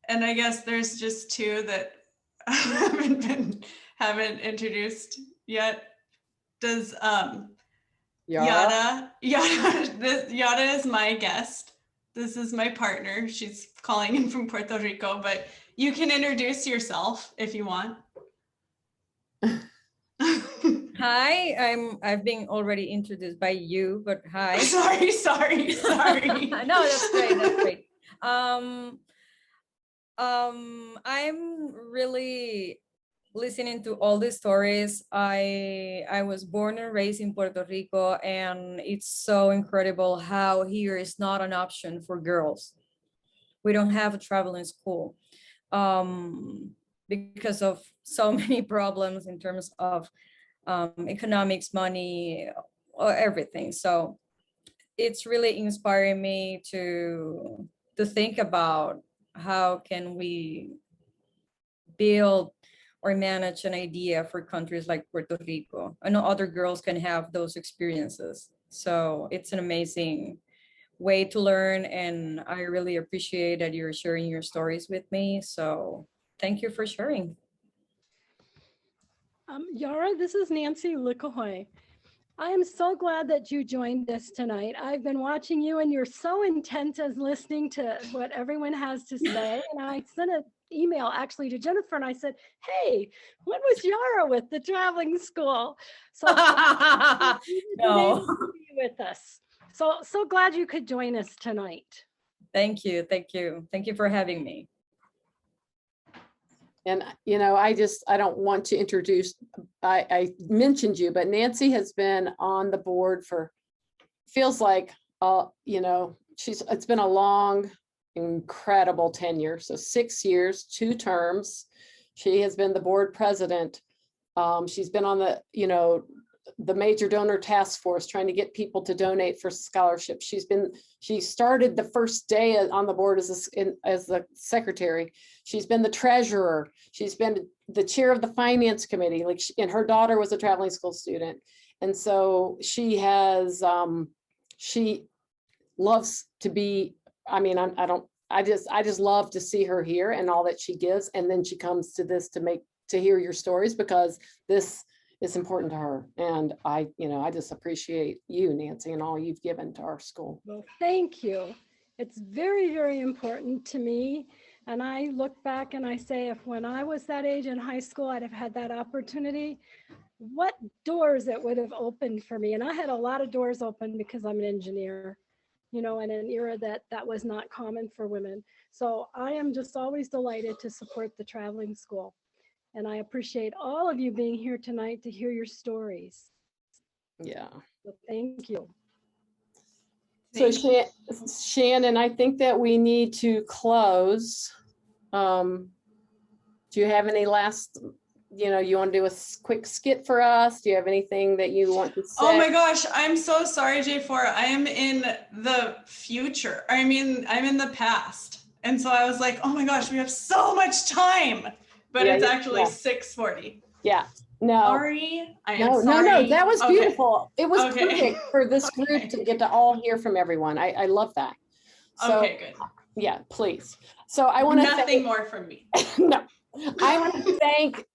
I guess there's just two that haven't introduced yet. Does Yada is my guest. This is my partner. She's calling in from Puerto Rico, but you can introduce yourself if you want. Hi, I've been already introduced by you, but hi. Sorry. No, that's great. I'm really listening to all these stories. I was born and raised in Puerto Rico, and it's so incredible how here is not an option for girls. We don't have a traveling school because of so many problems in terms of economics, money, or everything. So it's really inspiring me to think about how can we build or manage an idea for countries like Puerto Rico. I know other girls can have those experiences. So it's an amazing way to learn, and I really appreciate that you're sharing your stories with me. So thank you for sharing. Yara, this is Nancy Likahoy. I am so glad that you joined us tonight. I've been watching you and you're so intense as listening to what everyone has to say. And I sent an email actually to Jennifer and I said, hey, when was Yara with the traveling school? So No. with us. So glad you could join us tonight. Thank you. Thank you. Thank you for having me. And, I don't want to introduce, I mentioned you, but Nancy has been on the board for, feels like, it's been a long, incredible tenure. So 6 years, 2 terms. She has been the board president. She's been on the major donor task force trying to get people to donate for scholarships. She started the first day on the board as the secretary. She's been the treasurer. She's been the chair of the finance committee. And her daughter was a traveling school student. And so she has, she loves to be, I just love to see her here and all that she gives. And then she comes to this to hear your stories, because this is important to her. And I just appreciate you, Nancy, and all you've given to our school. Well, thank you. It's very, very important to me. And I look back and I say, if when I was that age in high school, I'd have had that opportunity, what doors it would have opened for me. And I had a lot of doors open because I'm an engineer, in an era that was not common for women. So I am just always delighted to support the traveling school. And I appreciate all of you being here tonight to hear your stories. Yeah. So thank you. So Shannon, I think that we need to close. Do you have any last, you want to do a quick skit for us? Do you have anything that you want to say? Oh my gosh, I'm so sorry, J4. I am in the future. I'm in the past. And so I was like, oh my gosh, we have so much time. But it's actually 6:40. Yeah. No. Sorry. I am sorry. No, that was beautiful. Okay. It was perfect for this group to get to all hear from everyone. I love that. So, okay, good. Yeah, please. So I want to nothing more from me. No, I want to thank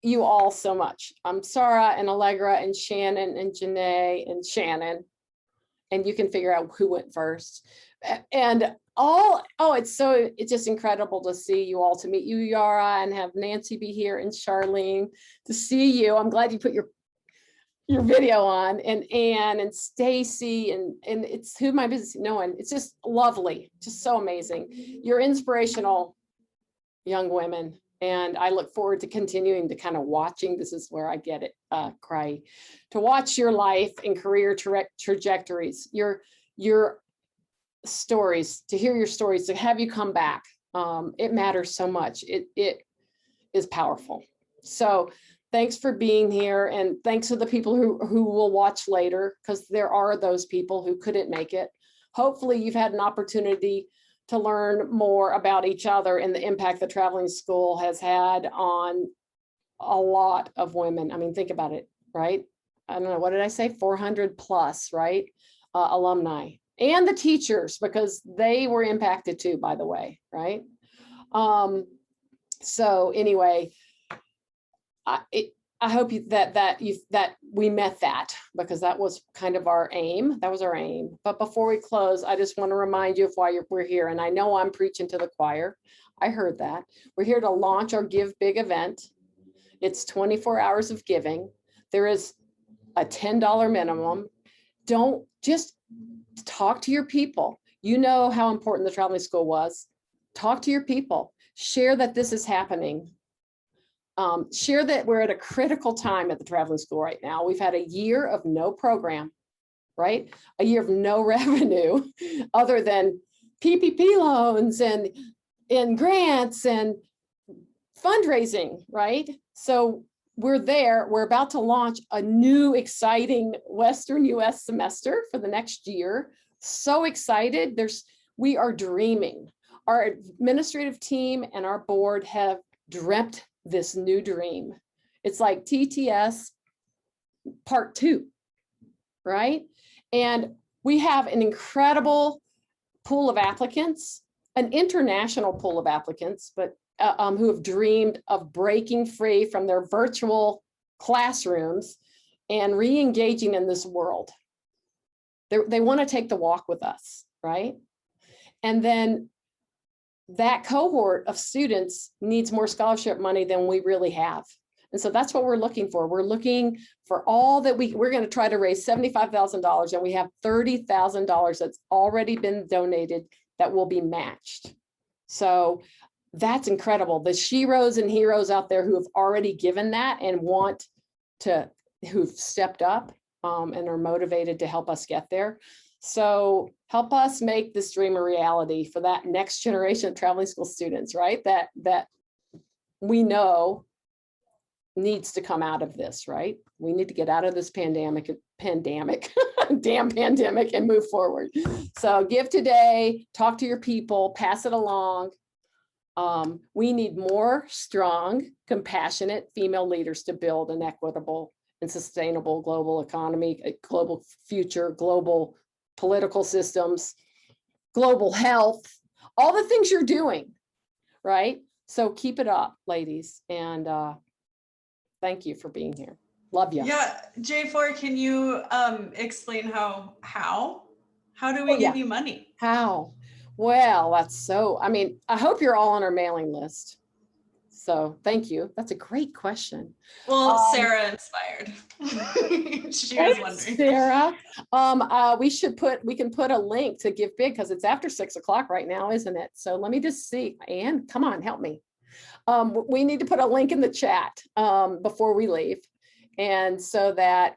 you all so much. Sarah and Allegra and Shannon and Janae and Shannon, and you can figure out who went first. And it's just incredible to see you all, to meet you, Yara, and have Nancy be here, and Charlene, to see you. I'm glad you put your video on, and Anne and Stacy, and it's who my business, no one. It's just lovely, just so amazing. You're inspirational young women, and I look forward to continuing to kind of watching. This is where I get it, cry, to watch your life and career trajectories, your stories, to hear your stories, to have you come back. It matters so much. It is powerful. So thanks for being here, and thanks to the people who will watch later, because there are those people who couldn't make it. Hopefully you've had an opportunity to learn more about each other and the impact the traveling school has had on a lot of women. I mean, think about it, right? I don't know, what did I say? 400 plus, right? Alumni. And the teachers, because they were impacted too, by the way, right? So anyway, I hope that we met that, because that was kind of our aim. That was our aim. But before we close, I just want to remind you of why we're here. And I know I'm preaching to the choir. I heard that. We're here to launch our Give Big event. It's 24 hours of giving. There is a $10 minimum. Don't just talk to your people. You know how important the traveling school was. Talk to your people. Share that this is happening. share that we're at a critical time at the traveling school right now. We've had a year of no program, right? A year of no revenue other than PPP loans and grants and fundraising, right? So we're there. We're about to launch a new exciting Western US semester for the next year. So excited. We are dreaming. Our administrative team and our board have dreamt this new dream. It's like TTS part 2, right? And we have an incredible pool of applicants, an international pool of applicants, but who have dreamed of breaking free from their virtual classrooms and re-engaging in this world. They want to take the walk with us, right? And then that cohort of students needs more scholarship money than we really have. And so that's what we're looking for. We're looking for all that we're going to try to raise $75,000, and we have $30,000 that's already been donated that will be matched. So that's incredible. The sheroes and heroes out there who have already given that and who've stepped up and are motivated to help us get there. So help us make this dream a reality for that next generation of traveling school students, right? That we know needs to come out of this, right? We need to get out of this damn pandemic and move forward. So give today, talk to your people, pass it along. We need more strong, compassionate female leaders to build an equitable and sustainable global economy, a global future, global political systems, global health, all the things you're doing, right? So keep it up, ladies. And thank you for being here. Love you. Yeah, J4, can you explain how do we give you money? How? Well, I hope you're all on our mailing list. So thank you. That's a great question. Well, Sarah inspired. She was wondering. Sarah, we can put a link to Give Big because it's after 6 o'clock right now, isn't it? So let me just see. Anne, come on, help me. We need to put a link in the chat before we leave. And so that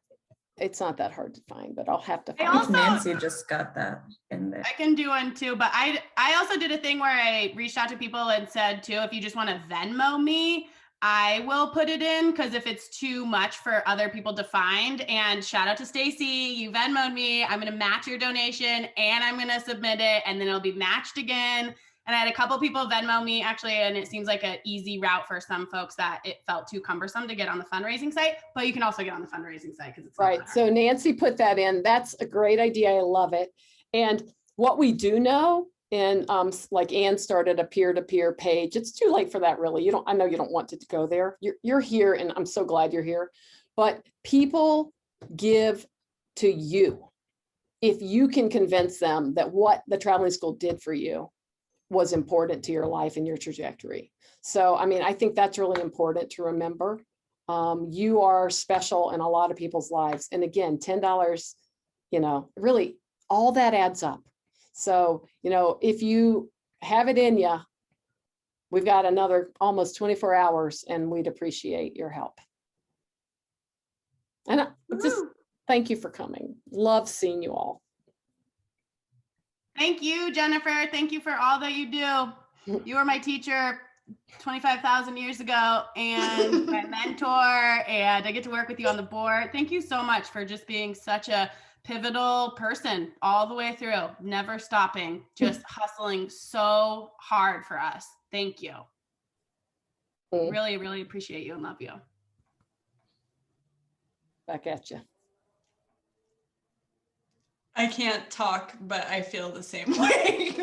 it's not that hard to find, but I'll have to find it. Nancy just got that in there. I can do one too, but I also did a thing where I reached out to people and said too, if you just want to Venmo me, I will put it in, because if it's too much for other people to find. And shout out to Stacy, you Venmoed me. I'm going to match your donation and I'm going to submit it, and then it'll be matched again. And I had a couple people Venmo me actually, and it seems like an easy route for some folks that it felt too cumbersome to get on the fundraising site, but you can also get on the fundraising site because it's right. So Nancy put that in. That's a great idea. I love it. And what we do know, and like Anne started a peer-to-peer page. It's too late for that, really. I know you don't want to go there. You're here, and I'm so glad you're here. But people give to you if you can convince them that what the traveling school did for you was important to your life and your trajectory. So, I mean, I think that's really important to remember. You are special in a lot of people's lives. And again, $10, really all that adds up. So, if you have it in you, we've got another almost 24 hours and we'd appreciate your help. And just thank you for coming. Love seeing you all. Thank you, Jennifer. Thank you for all that you do. You were my teacher 25,000 years ago and my mentor, and I get to work with you on the board. Thank you so much for just being such a pivotal person all the way through, never stopping, just hustling so hard for us. Thank you. Really, really appreciate you and love you. Back at you. I can't talk, but I feel the same way.